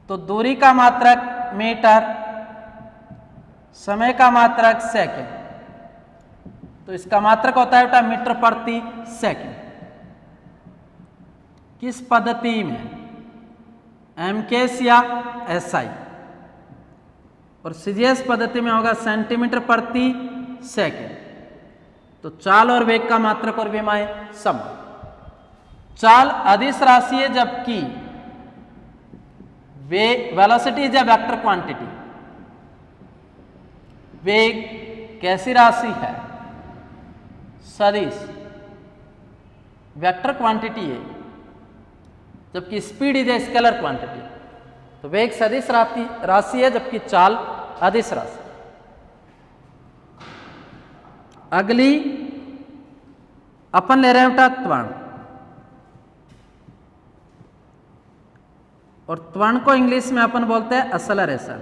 तो दूरी का मात्रक मीटर, समय का मात्रक सेकंड, तो इसका मात्रक होता है बेटा मीटर प्रति सेकंड। किस पद्धति में, एमकेएस या एसआई, और सीजीएस पद्धति में होगा सेंटीमीटर प्रति सेकंड। तो चाल और वेग का मात्रक और विमाएं समान। चाल अदिश राशि है जबकि velocity is a vector quantity. वेग कैसी राशि है, सदिश, वेक्टर क्वांटिटी है, जबकि speed is a scalar quantity. तो वेग सदिश राशि है जबकि चाल अदिश राशि। अगली अपन ले रहे हैं बेटा त्वरण, और त्वरण को इंग्लिश में अपन बोलते हैं एक्सेलरेशन।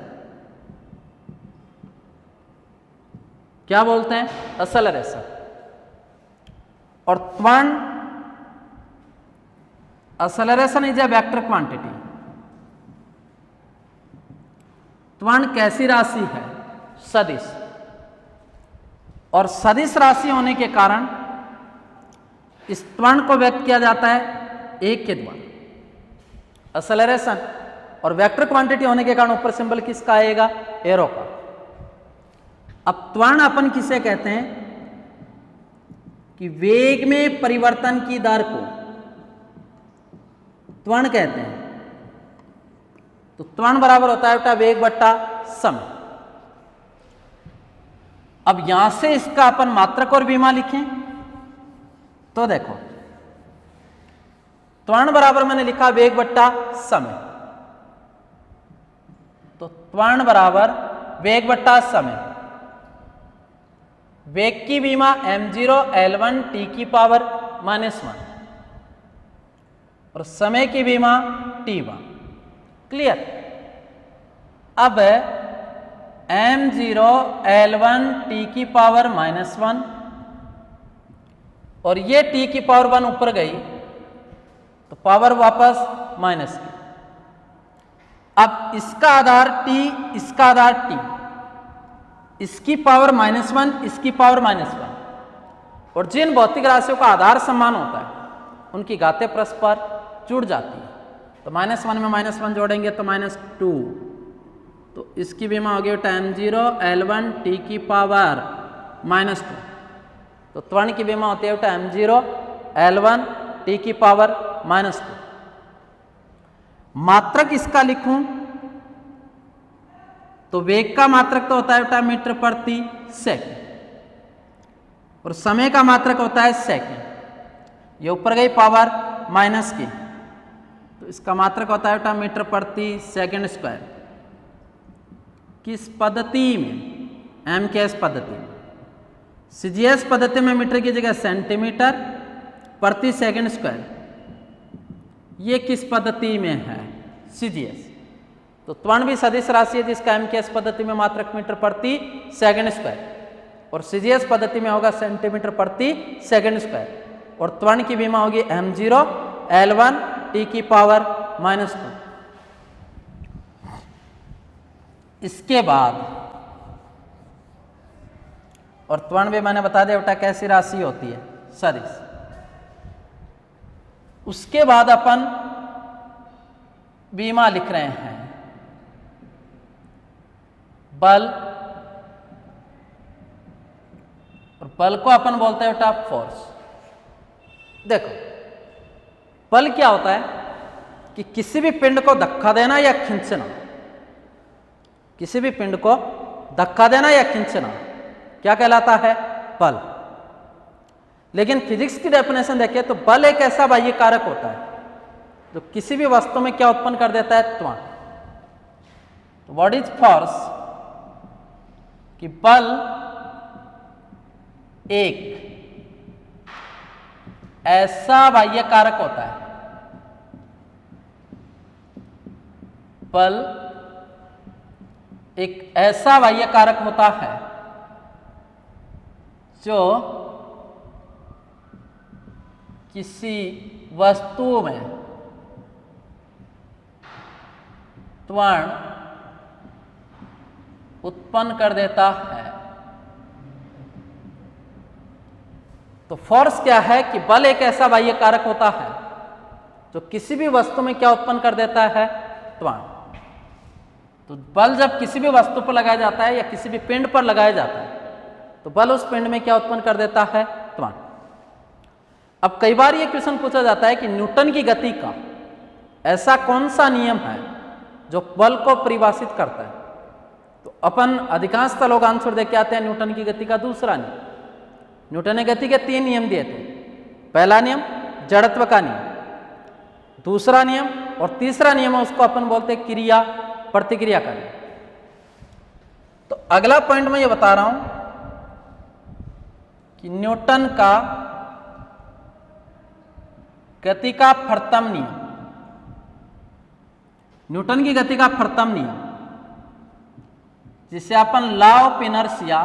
क्या बोलते हैं, एक्सेलरेशन। और त्वरण, acceleration is a vector quantity. त्वरण कैसी राशि है, सदिश, और सदिश राशि होने के कारण इस त्वरण को व्यक्त किया जाता है एक के द्वारा, एक्सेलरेशन, और वेक्टर क्वांटिटी होने के कारण ऊपर सिंबल किसका आएगा, एरो का। अब त्वरण अपन किसे कहते हैं कि वेग में परिवर्तन की दर को त्वरण कहते हैं। तो त्वरण बराबर होता है बेटा वेग बट्टा समय। अब यहां से इसका अपन मात्रक और विमा लिखें तो देखो, त्वरण बराबर मैंने लिखा वेग बट्टा समय, तो त्वरण बराबर वेग बट्टा समय। वेग की विमा m0 L1 t की पावर -1 और समय की विमा t1। क्लियर। अब m0 L1 t की पावर -1 और ये t की पावर 1 ऊपर गई तो पावर वापस माइनस की। अब इसका आधार t, इसका आधार t, इसकी पावर -1, इसकी पावर -1, और जिन भौतिक राशियों का आधार समान होता है उनकी घातें परस्पर जुड़ जाती है। तो -1 में -1 जोड़ेंगे तो -2, तो इसकी विमा होगी m0 L1 t की पावर -2। तो त्वरण की विमा होती है m0 L1 t की पावर -2। मात्रक इसका लिखूं तो वेग का मात्रक तो होता है बेटा मीटर प्रति सेकंड, और समय का मात्रक होता है सेकंड। ये ऊपर गई पावर माइनस की, तो इसका मात्रक होता है बेटा मीटर प्रति सेकंड स्क्वायर। किस पद्धति में, एमकेएस पद्धति में। सीजीएस पद्धति में मीटर की जगह सेंटीमीटर प्रति सेकंड स्क्वायर। ये किस पद्धति में है, सीजीएस। तो त्वरण भी सदिश राशि है जिसका एमकेएस पद्धति में मात्रक मीटर प्रति सेकंड स्क्वायर, और सीजीएस पद्धति में होगा सेंटीमीटर प्रति सेकंड स्क्वायर, और त्वरण की विमा होगी m0 L1 t की पावर -2। इसके बाद, और त्वरण भी मैंने बता दिया बेटा कैसी राशि होती है, सदिश। उसके बाद अपन विमा लिख रहे हैं बल, और बल को अपन बोलते हैं बेटा फोर्स। देखो बल क्या होता है कि किसी भी पिंड को धक्का देना या खींचना, किसी भी पिंड को धक्का देना या खींचना क्या कहलाता है, बल। लेकिन फिजिक्स की डेफिनेशन देखें तो बल एक ऐसा बाह्य कारक होता है जो किसी भी वस्तु में क्या उत्पन्न कर देता है, त्वरण। व्हाट इज फोर्स, कि बल एक ऐसा बाह्य कारक होता है, बल एक ऐसा बाह्य कारक होता है जो किसी वस्तु में त्वरण उत्पन्न कर देता है। तो फोर्स क्या है कि बल एक ऐसा बाह्य कारक होता है जो किसी भी वस्तु में क्या उत्पन्न कर देता है, त्वरण। तो बल जब किसी भी वस्तु पर लगाया जाता है या किसी भी पिंड पर लगाया जाता है तो बल उस पिंड में क्या उत्पन्न कर देता है, त्वरण। अब कई बार ये क्वेश्चन पूछा जाता है कि न्यूटन की गति का ऐसा कौन सा नियम है जो बल को परिभाषित करता है। तो अपन अधिकांशतः लोग आंसर दे के आते हैं न्यूटन की गति का दूसरा नियम। न्यूटन ने गति के 3 नियम दिए थे। पहला नियम जड़त्व का नियम, दूसरा नियम और तीसरा नियम है उसको अपन बोलते हैं क्रिया प्रतिक्रिया का नियम। तो अगला पॉइंट मैं ये बता रहा हूं कि न्यूटन का गति का प्रथम नियम, न्यूटन की गति का प्रथम नियम जिसे अपन लॉ ऑफ इनर्शिया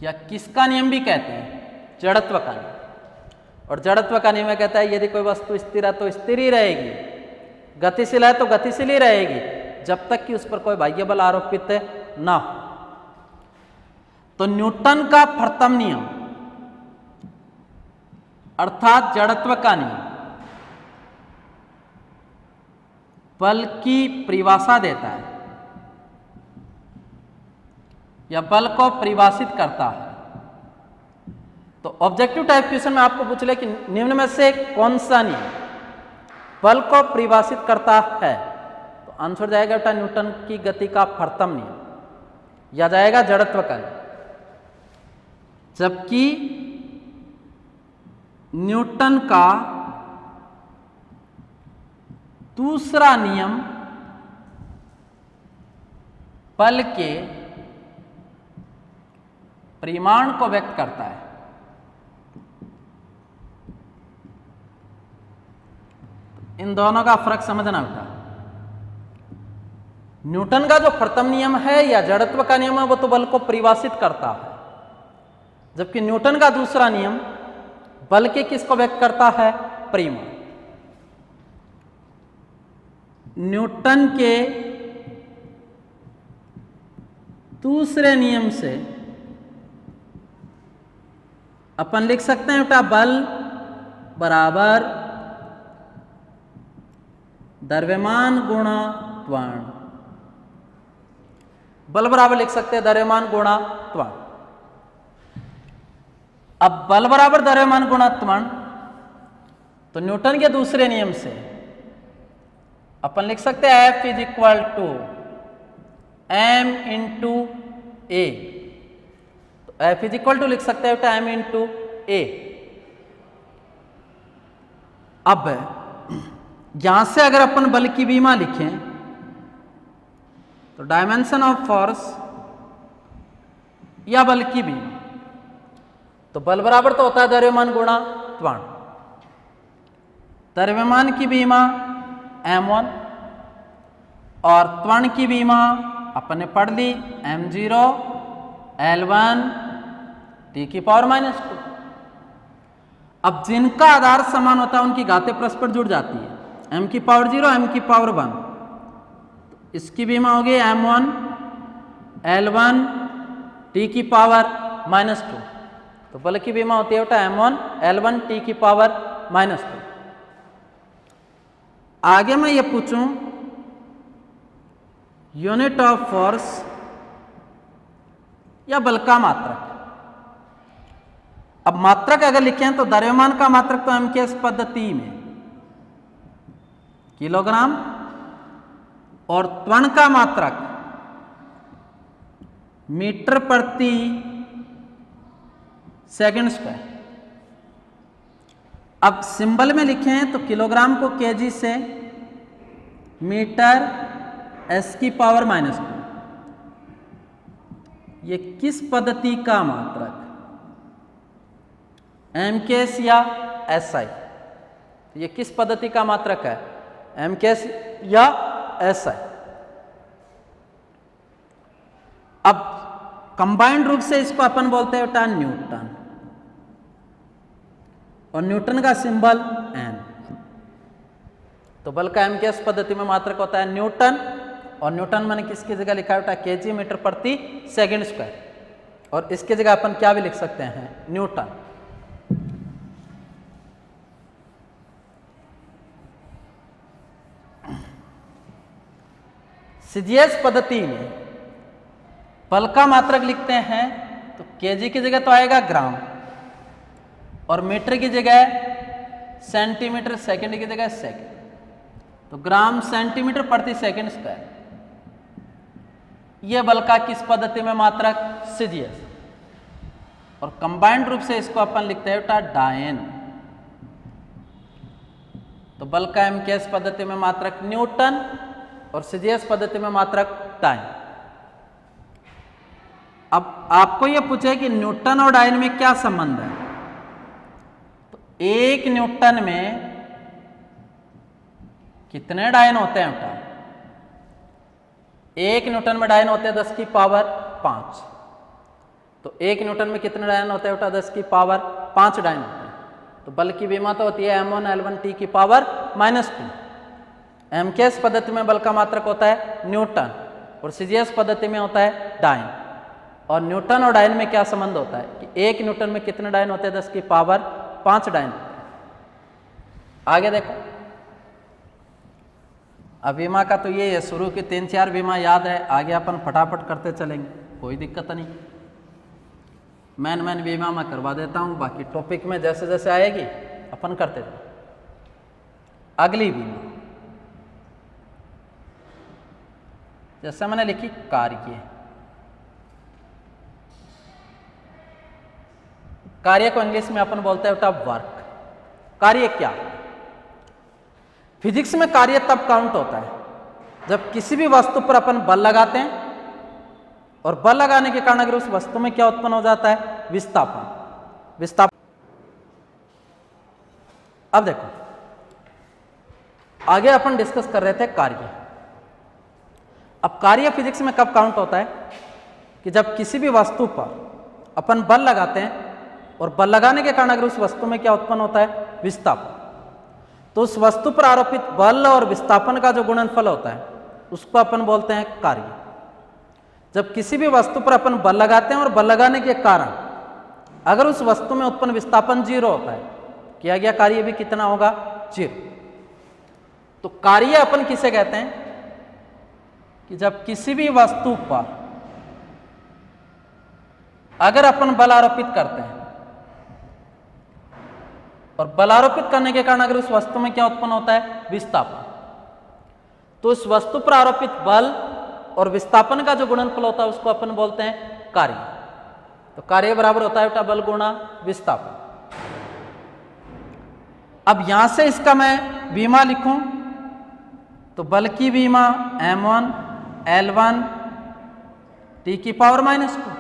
या किसका नियम भी कहते हैं, जड़त्व का नियम। और जड़त्व का नियम कहता है यदि कोई वस्तु स्थिर है तो स्थिर ही रहेगी, गतिशील है तो गतिशील ही रहेगी जब तक कि उस पर कोई बाह्य बल आरोपित ना हो। तो न्यूटन का प्रथम नियम अर्थात जड़त्व का नियम बल की परिभाषा देता है या बल को परिभाषित करता है। तो ऑब्जेक्टिव टाइप क्वेश्चन में आपको पूछ ले कि निम्न में से कौन सा नियम बल को परिभाषित करता है, तो आंसर जाएगा बेटा न्यूटन की गति का प्रथम नियम या जाएगा जड़त्व का नियम। जबकि न्यूटन का दूसरा नियम बल के परिमाण को व्यक्त करता है। इन दोनों का फर्क समझना बेटा। न्यूटन का जो प्रथम नियम है या जड़त्व का नियम है वो तो बल को परिभाषित करता है, जबकि न्यूटन का दूसरा नियम बल के किसको व्यक्त करता है, परिमाण। न्यूटन के दूसरे नियम से अपन लिख सकते हैं बेटा बल बराबर द्रव्यमान गुणा त्वरण। बल बराबर लिख सकते हैं द्रव्यमान गुणा त्वरण। अब बल बराबर द्रव्यमान गुणा त्वरण तो न्यूटन के दूसरे नियम से अपन लिख सकते हैं F is equal to m into a. तो F इज इक्वल टू लिख सकते हैं बेटा m इंटू ए। अब यहां से अगर अपन बल की विमा लिखें तो डायमेंशन ऑफ फोर्स या बल की विमा, तो बल बराबर तो होता है द्रव्यमान गुणा त्वरण। द्रव्यमान की विमा m1 और त्वरण की विमा अपन ने पढ़ ली m0 L1 t की पावर -2। अब जिनका आधार समान होता है उनकी घातें परस्पर जुड़ जाती है, m की पावर 0 m की पावर 1। तो इसकी विमा होगी m1 L1 t की पावर -2। तो बल की विमा होती है बेटा m1 L1 t की पावर -2। आगे मैं ये पूछूं यूनिट ऑफ फोर्स या बल का मात्रक। अब मात्रक अगर लिखें तो द्रव्यमान का मात्रक तो एमकेएस पद्धति में किलोग्राम और त्वरण का मात्रक मीटर प्रति सेकंड स्क्वायर। अब सिंबल में लिखें तो किलोग्राम को केजी से, मीटर एस की पावर -2। ये किस पद्धति का मात्रक, एमकेएस या एसआई, ये किस पद्धति का मात्रक है, एमकेएस या एसआई। अब कंबाइंड रूप से इसको अपन बोलते हैं बेटा न्यूटन, और न्यूटन का सिंबल एन। तो बल का एमकेएस पद्धति में मात्रक होता है न्यूटन, और न्यूटन मैंने किसकी जगह लिखा है बेटा, केजी मीटर प्रति सेकंड स्क्वायर, और इसकी जगह अपन क्या भी लिख सकते हैं, न्यूटन। सीजीएस पद्धति में बल का मात्रक लिखते हैं तो केजी की जगह तो आएगा ग्राम, और मीटर की जगह सेंटीमीटर, सेकंड की जगह सेकंड, तो ग्राम सेंटीमीटर प्रति सेकंड स्क्वायर। यह बल का किस पद्धति में मात्रक, सीजीएस। और कंबाइंड रूप से इसको अपन लिखते हैं बेटा डायन। तो बल का एमकेएस पद्धति में मात्रक न्यूटन, और सीजीएस पद्धति में मात्रक डायन। अब आपको यह पूछे कि न्यूटन और डायन में क्या संबंध है, तो एक न्यूटन में कितने डायन होते हैं बेटा, एक न्यूटन में डायन होते हैं 10 की पावर 5। तो एक न्यूटन में कितने डायन होते हैं बेटा, 10 की पावर 5 डायन होते हैं। तो बल की विमा तो होती है m1 L1 t की पावर -2। एमकेएस पद्धति में बल का मात्रक होता है न्यूटन, और सीजीएस पद्धति में होता है डायन। और न्यूटन और डायन में क्या संबंध होता है कि एक न्यूटन में कितने डायन होते हैं, 10 की पावर 5 डायन होते हैं। आगे देखो, अब विमा का तो ये है, शुरू की 3-4 विमा याद है, आगे अपन फटाफट करते चलेंगे, कोई दिक्कत नहीं। मैन विमा मैं करवा देता हूँ, बाकी टॉपिक में जैसे जैसे आएगी अपन करते जाए। अगली विमा जैसे मैंने लिखी कार्य, कार्य को इंग्लिश में अपन बोलते हैं बेटा वर्क। कार्य क्या, फिजिक्स में कार्य तब काउंट होता है जब किसी भी वस्तु पर अपन बल लगाते हैं, और बल लगाने के कारण अगर उस वस्तु में क्या उत्पन्न हो जाता है, विस्थापन। अब देखो, आगे अपन डिस्कस कर रहे थे कार्य। अब कार्य फिजिक्स में कब काउंट होता है कि जब किसी भी वस्तु पर अपन बल लगाते हैं, और बल लगाने के कारण अगर उस वस्तु में क्या उत्पन्न होता है, विस्थापन। तो उस वस्तु पर आरोपित बल और विस्थापन का जो गुणनफल होता है उसको अपन बोलते हैं कार्य। जब किसी भी वस्तु पर अपन बल लगाते हैं और बल लगाने के कारण अगर उस वस्तु में उत्पन्न विस्थापन 0 होता है, किया गया कार्य भी कितना होगा, 0। तो कार्य अपन किसे कहते हैं कि जब किसी भी वस्तु पर अगर अपन बल आरोपित करते हैं, और बल आरोपित करने के कारण अगर उस वस्तु में क्या उत्पन्न होता है, विस्थापन, तो उस वस्तु पर आरोपित बल और विस्थापन का जो गुणनफल होता है उसको अपन बोलते हैं कार्य। तो कार्य बराबर होता है बेटा बल गुणा विस्थापन। अब यहां से इसका मैं विमा लिखूं तो बल की विमा m1 L1 t की पावर -2,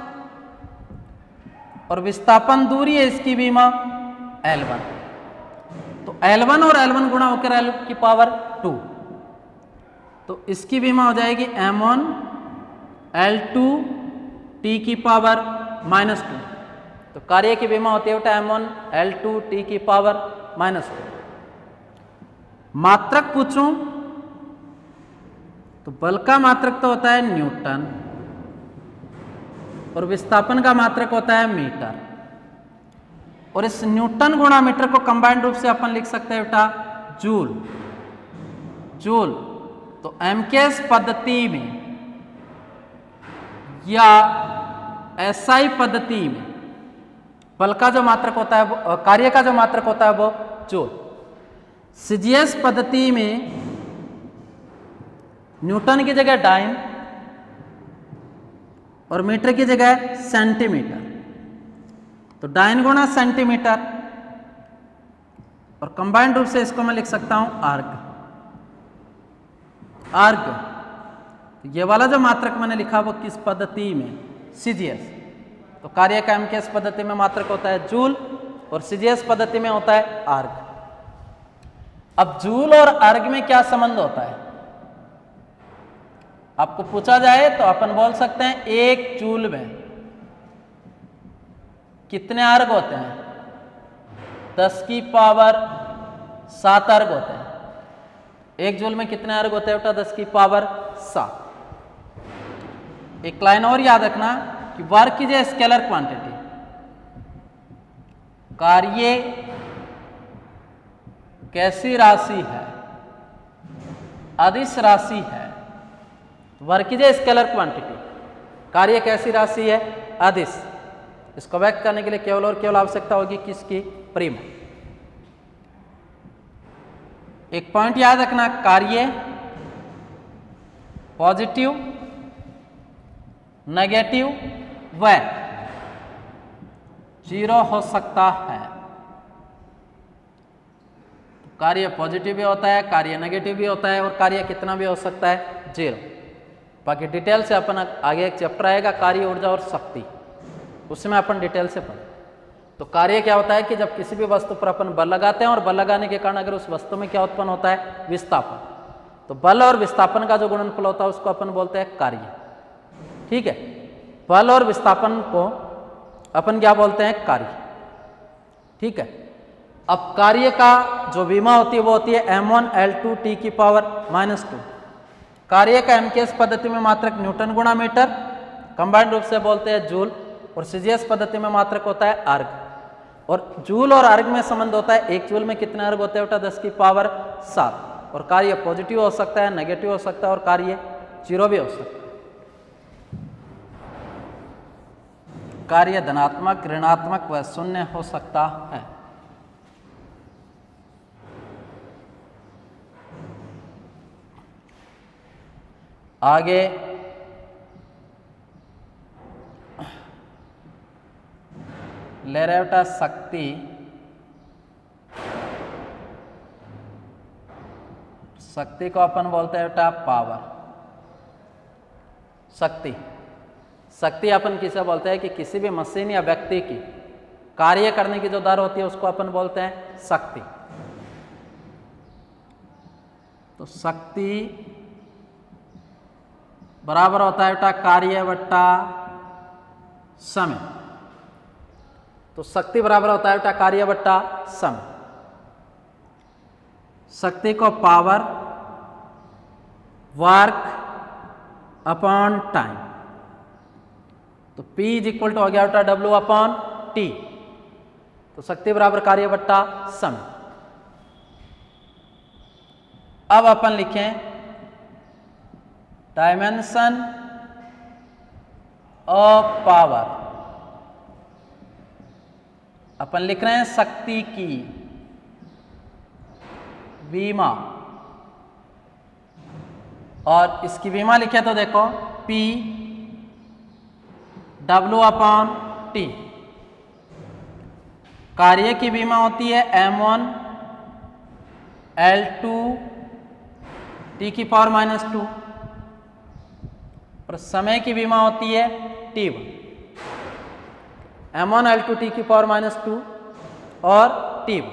और विस्थापन दूरी है इसकी विमा L1। तो L1 और L1 गुणा होकर L की पावर 2, तो इसकी विमा हो जाएगी m1 L2 t की पावर -2। तो कार्य की विमा होती है बेटा m1 L2 t की पावर -2। मात्रक पूछूं तो बल का मात्रक तो होता है न्यूटन, और विस्थापन का मात्रक होता है मीटर। और इस न्यूटन गुणा मीटर को कंबाइंड रूप से अपन लिख सकते हैं बेटा जूल। तो एमकेएस पद्धति में या एसआई पद्धति में बल का जो मात्रक होता है वो, कार्य का जो मात्रक होता है वो जूल। सीजीएस पद्धति में न्यूटन की जगह डाइन, और मीटर की जगह सेंटीमीटर। तो डाइन गुणा सेंटीमीटर, और कंबाइंड रूप से इसको मैं लिख सकता हूं आर्ग। तो ये वाला जो मात्रक मैंने लिखा वो किस पद्धति में, सीजीएस। तो कार्य का एमकेएस पद्धति में मात्रक होता है जूल, और सीजीएस पद्धति में होता है आर्ग। अब जूल और अर्ग में क्या संबंध होता है? आपको पूछा जाए तो अपन बोल सकते हैं एक जूल में कितने अर्ग होते हैं? 10 की पावर 7 अर्ग होते हैं। एक जूल में कितने अर्ग होते हैं बेटा? 10 की पावर 7। एक लाइन और याद रखना कि work is a scalar quantity, कार्य कैसी राशि है? अदिश राशि है। Work is a scalar quantity, कार्य कैसी राशि है? अदिश। इसको व्यक्त करने के लिए केवल और केवल आवश्यकता होगी किसकी? प्रीम। एक पॉइंट याद रखना, कार्य पॉजिटिव, नेगेटिव व 0 हो सकता है। कार्य पॉजिटिव भी होता है, कार्य नेगेटिव भी होता है और कार्य कितना भी हो सकता है? 0। बाकी डिटेल से अपन आगे एक चैप्टर आएगा कार्य, ऊर्जा और शक्ति, उसमें अपन डिटेल से पढ़ें। तो कार्य क्या होता है कि जब किसी भी वस्तु पर अपन बल लगाते हैं और बल लगाने के कारण अगर उस वस्तु में क्या उत्पन्न होता है? विस्थापन। तो बल और विस्थापन का जो गुणनफल होता है उसको अपन बोलते हैं कार्य। ठीक है, बल और विस्थापन को अपन क्या बोलते हैं? कार्य। ठीक है, अब कार्य का जो विमा होती है वो होती है m1 L2 t की पावर -2। कार्य का एमकेएस पद्धति में मात्रक न्यूटन गुणा मीटर, कंबाइंड रूप से बोलते हैं जूल, और सीजीएस पद्धति में मात्रक होता है अर्ग। और जूल और अर्ग में संबंध होता है एक जूल में कितने अर्ग होते हैं बेटा? 10 की पावर 7। और कार्य पॉजिटिव हो सकता है, नेगेटिव हो सकता है और कार्य 0 भी हो सकता है। कार्य धनात्मक, ऋणात्मक व शून्य हो सकता है। आगे ले रहे बेटा शक्ति। शक्ति को अपन बोलते हैं बेटा पावर। शक्ति, शक्ति अपन किसे बोलते हैं कि किसी भी मशीन या व्यक्ति की कार्य करने की जो दर होती है उसको अपन बोलते हैं शक्ति। तो शक्ति बराबर होता है बेटा कार्य बट्टा समय। तो शक्ति बराबर होता है बेटा कार्य बट्टा समय। शक्ति को पावर, वर्क अपॉन टाइम, तो P इज इक्वल टू हो गया बेटा W अपॉन T। तो शक्ति बराबर कार्य बट्टा समय। अब अपन लिखें डायमेंशन ऑफ पावर। अपन लिख रहे हैं शक्ति की विमा, और इसकी विमा लिखे तो देखो P W अपॉन T। कार्य की विमा होती है m1 L2 t की पावर -2, और समय की विमा होती है t1 m1 L2 t की पावर -2 और t1।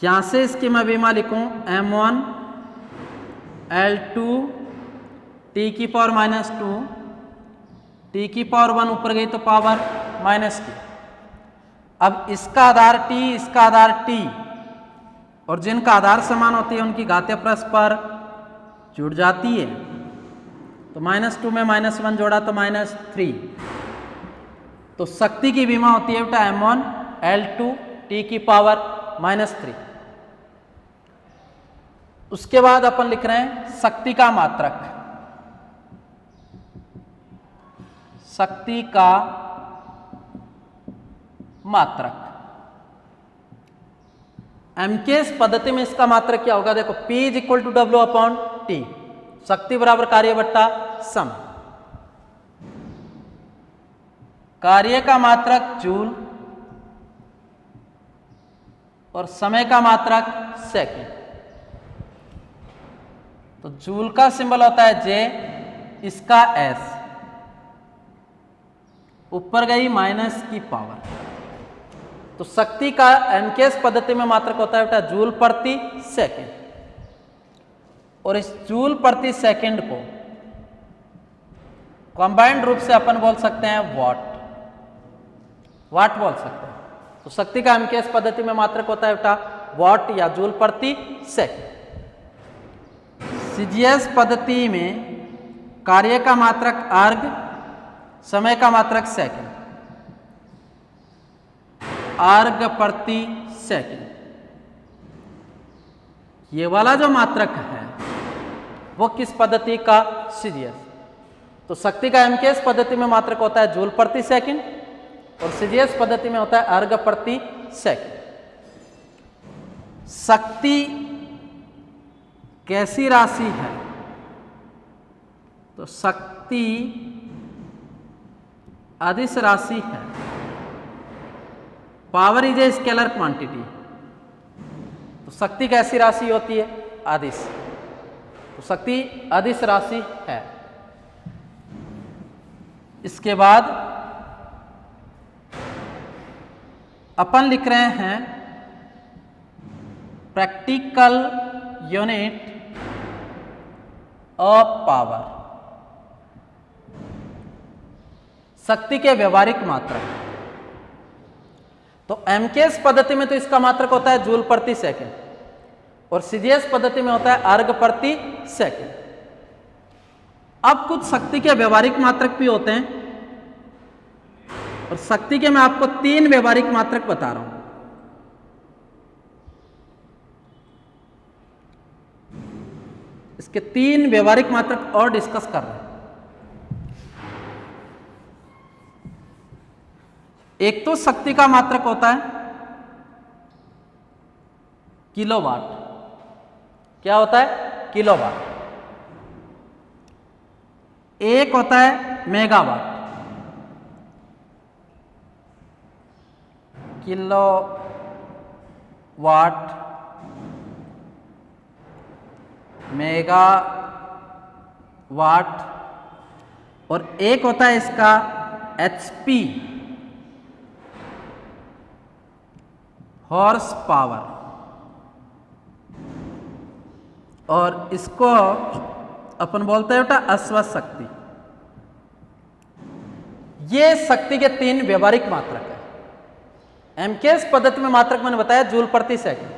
यहां से इसकी मैं विमा लिखूं m1 L2 t की पावर -2, t की पावर 1 ऊपर गई तो पावर -2। अब इसका आधार t, इसका आधार t, और जिनका आधार समान होती है उनकी घातीय परस्पर जुड़ जाती है। तो -2 में -1 जोड़ा तो -3। तो शक्ति की विमा होती है बेटा m1 L2 t की पावर -3। उसके बाद अपन लिख रहे हैं शक्ति का मात्रक। शक्ति का मात्रक एमकेएस पद्धति में इसका मात्रक क्या होगा? देखो P is equal to W upon T, शक्ति बराबर कार्य बट्टा समय। कार्य का मात्रक जूल और समय का मात्रक सेकंड। तो जूल का सिंबल होता है J, इसका S, ऊपर गई माइनस की पावर। तो शक्ति का एमकेएस पद्धति में मात्रक होता है बेटा जूल प्रति सेकंड, और इस जूल प्रति सेकंड को कंबाइंड रूप से अपन बोल सकते हैं वाट बोल सकते हैं। तो शक्ति का एमकेएस पद्धति में मात्रक होता है बेटा वाट या जूल प्रति सेकंड। सीजीएस पद्धति में कार्य का मात्रक अर्ग, समय का मात्रक सेकंड, अर्ग प्रति सेकंड। ये वाला जो मात्रक है वो किस पद्धति का? सीजीएस। तो शक्ति का एमकेएस पद्धति में मात्रक होता है जूल प्रति सेकंड, और सीजीएस पद्धति में होता है अर्ग प्रति सेकंड। शक्ति कैसी राशि है? तो शक्ति अदिश राशि है। Power is a scalar quantity. तो शक्ति कैसी राशि होती है? अदिश। तो शक्ति अदिश राशि है। इसके बाद अपन लिख रहे हैं प्रैक्टिकल यूनिट ऑफ पावर, शक्ति के व्यवहारिक मात्रक। तो एमकेएस पद्धति में तो इसका मात्रक होता है जूल प्रति सेकंड, और सीजीएस पद्धति में होता है अर्ग प्रति सेकंड। अब कुछ शक्ति के व्यवहारिक मात्रक भी होते हैं, और शक्ति के मैं आपको 3 व्यवहारिक मात्रक बता रहा हूं। इसके 3 व्यवहारिक मात्रक और डिस्कस कर रहे हैं। एक तो शक्ति का मात्रक होता है किलोवाट। क्या होता है? किलोवाट। एक होता है मेगावाट। किलोवाट, मेगावाट, और एक होता है इसका एचपी, हॉर्स पावर, और इसको अपन बोलते हैं बेटा अश्वत्थ शक्ति। ये शक्ति के 3 व्यवहारिक मात्रक है। एमकेएस पद्धति में मात्रक मैंने बताया जूल प्रति सेकंड,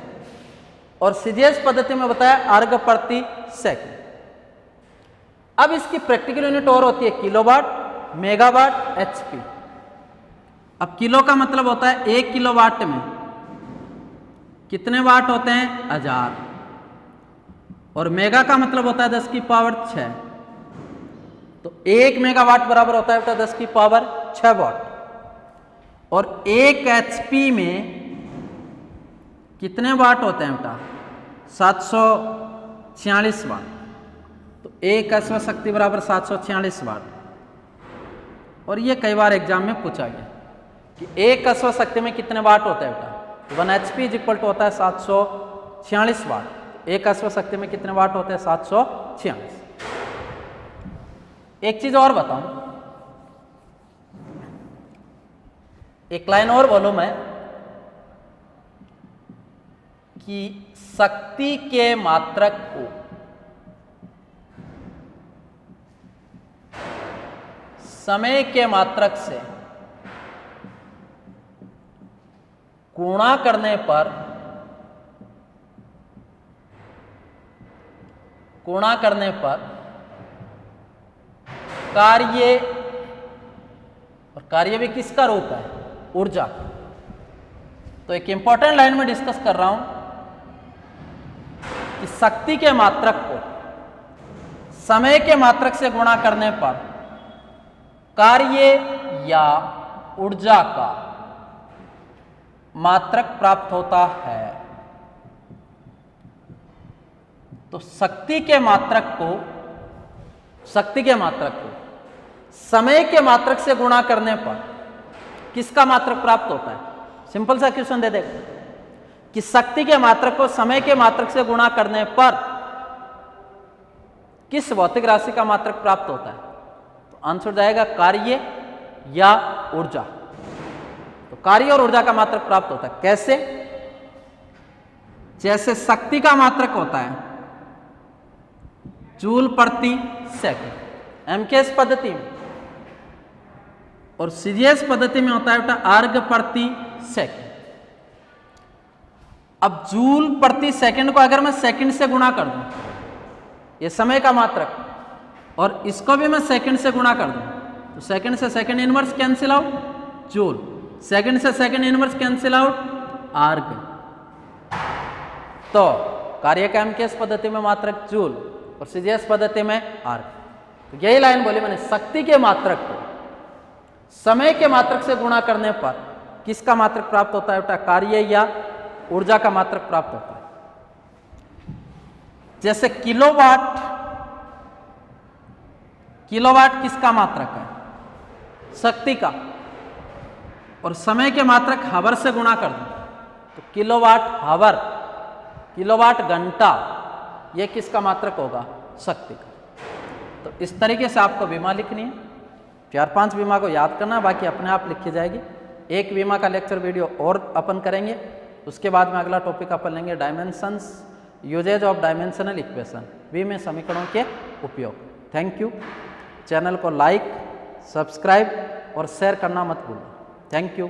और सीजीएस पद्धति में बताया अर्ग प्रति सेकंड। अब इसकी प्रैक्टिकल यूनिट और होती है किलोवाट, मेगावाट, एचपी। अब किलो का मतलब होता है 1 किलोवाट में कितने वाट होते हैं? 1000। और मेगा का मतलब होता है 10 की पावर 6। तो 1 मेगावाट बराबर होता है बेटा 10 की पावर 6 वाट। और 1 एचपी में कितने वाट होते हैं बेटा? 746 वाट। तो 1 अश्वत्थ शक्ति बराबर 746 वाट। और ये कई बार एग्जाम में पूछा गया कि 1 अश्वत्थ शक्ति में कितने वाट होते हैं बेटा? 1 HP इज इक्वल टू होता है 746 वाट। 1 अश्वत्थ शक्ति में कितने वाट होते हैं? 746। एक चीज और बताऊं, एक लाइन और बोलूं मैं कि शक्ति के मात्रक को समय के मात्रक से गुणा करने पर कार्य, और कार्य भी किसका रूप है? ऊर्जा। तो एक इंपॉर्टेंट लाइन में डिस्कस कर रहा हूं कि शक्ति के मात्रक को समय के मात्रक से गुणा करने पर कार्य या ऊर्जा का मात्रक प्राप्त होता है। तो शक्ति के मात्रक को समय के मात्रक से गुणा करने पर किसका मात्रक प्राप्त होता है? सिंपल सा क्वेश्चन दे देगा कि शक्ति के मात्रक को समय के मात्रक से गुणा करने पर किस भौतिक राशि का मात्रक प्राप्त होता है? तो आंसर जाएगा कार्य या ऊर्जा। तो कार्य और ऊर्जा का मात्रक प्राप्त होता है। कैसे? जैसे शक्ति का मात्रक होता है जूल प्रति सेकंड एमकेएस पद्धति में, और सीजीएस पद्धति में होता है बेटा अर्ग प्रति सेकंड। अब जूल प्रति सेकंड को अगर मैं सेकंड से गुणा कर दूं, ये समय का मात्रक, और इसको भी मैं सेकंड से गुणा कर दूं, तो सेकंड से second inverse cancel out, joule, second से सेकंड इनवर्स कैंसिल आउट, अर्ग। तो कार्य का एमकेएस पद्धति में मात्रक जूल और सीजीएस पद्धति में अर्ग। तो यही लाइन बोली मैंने, शक्ति के मात्रक को समय के मात्रक से गुणा करने पर किसका मात्रक प्राप्त होता है बेटा? कार्य या ऊर्जा का मात्रक प्राप्त होता है। जैसे किलोवाट, किलोवाट किसका मात्रक है? शक्ति का, और समय के मात्रक हावर से गुणा कर दो तो किलोवाट हावर, किलोवाट घंटा, यह किसका मात्रक होगा? शक्ति का। तो इस तरीके से आपको विमा लिखनी है, 4-5 विमा को याद करना, बाकी अपने आप लिखी जाएगी। एक विमा का लेक्चर वीडियो और अपन करेंगे, उसके बाद में अगला टॉपिक अपन लेंगे dimensions, uses of dimensional equation, विमीय समीकरणों के उपयोग। Thank you. चैनल को लाइक, सब्सक्राइब और शेयर करना मत भूलना। Thank you.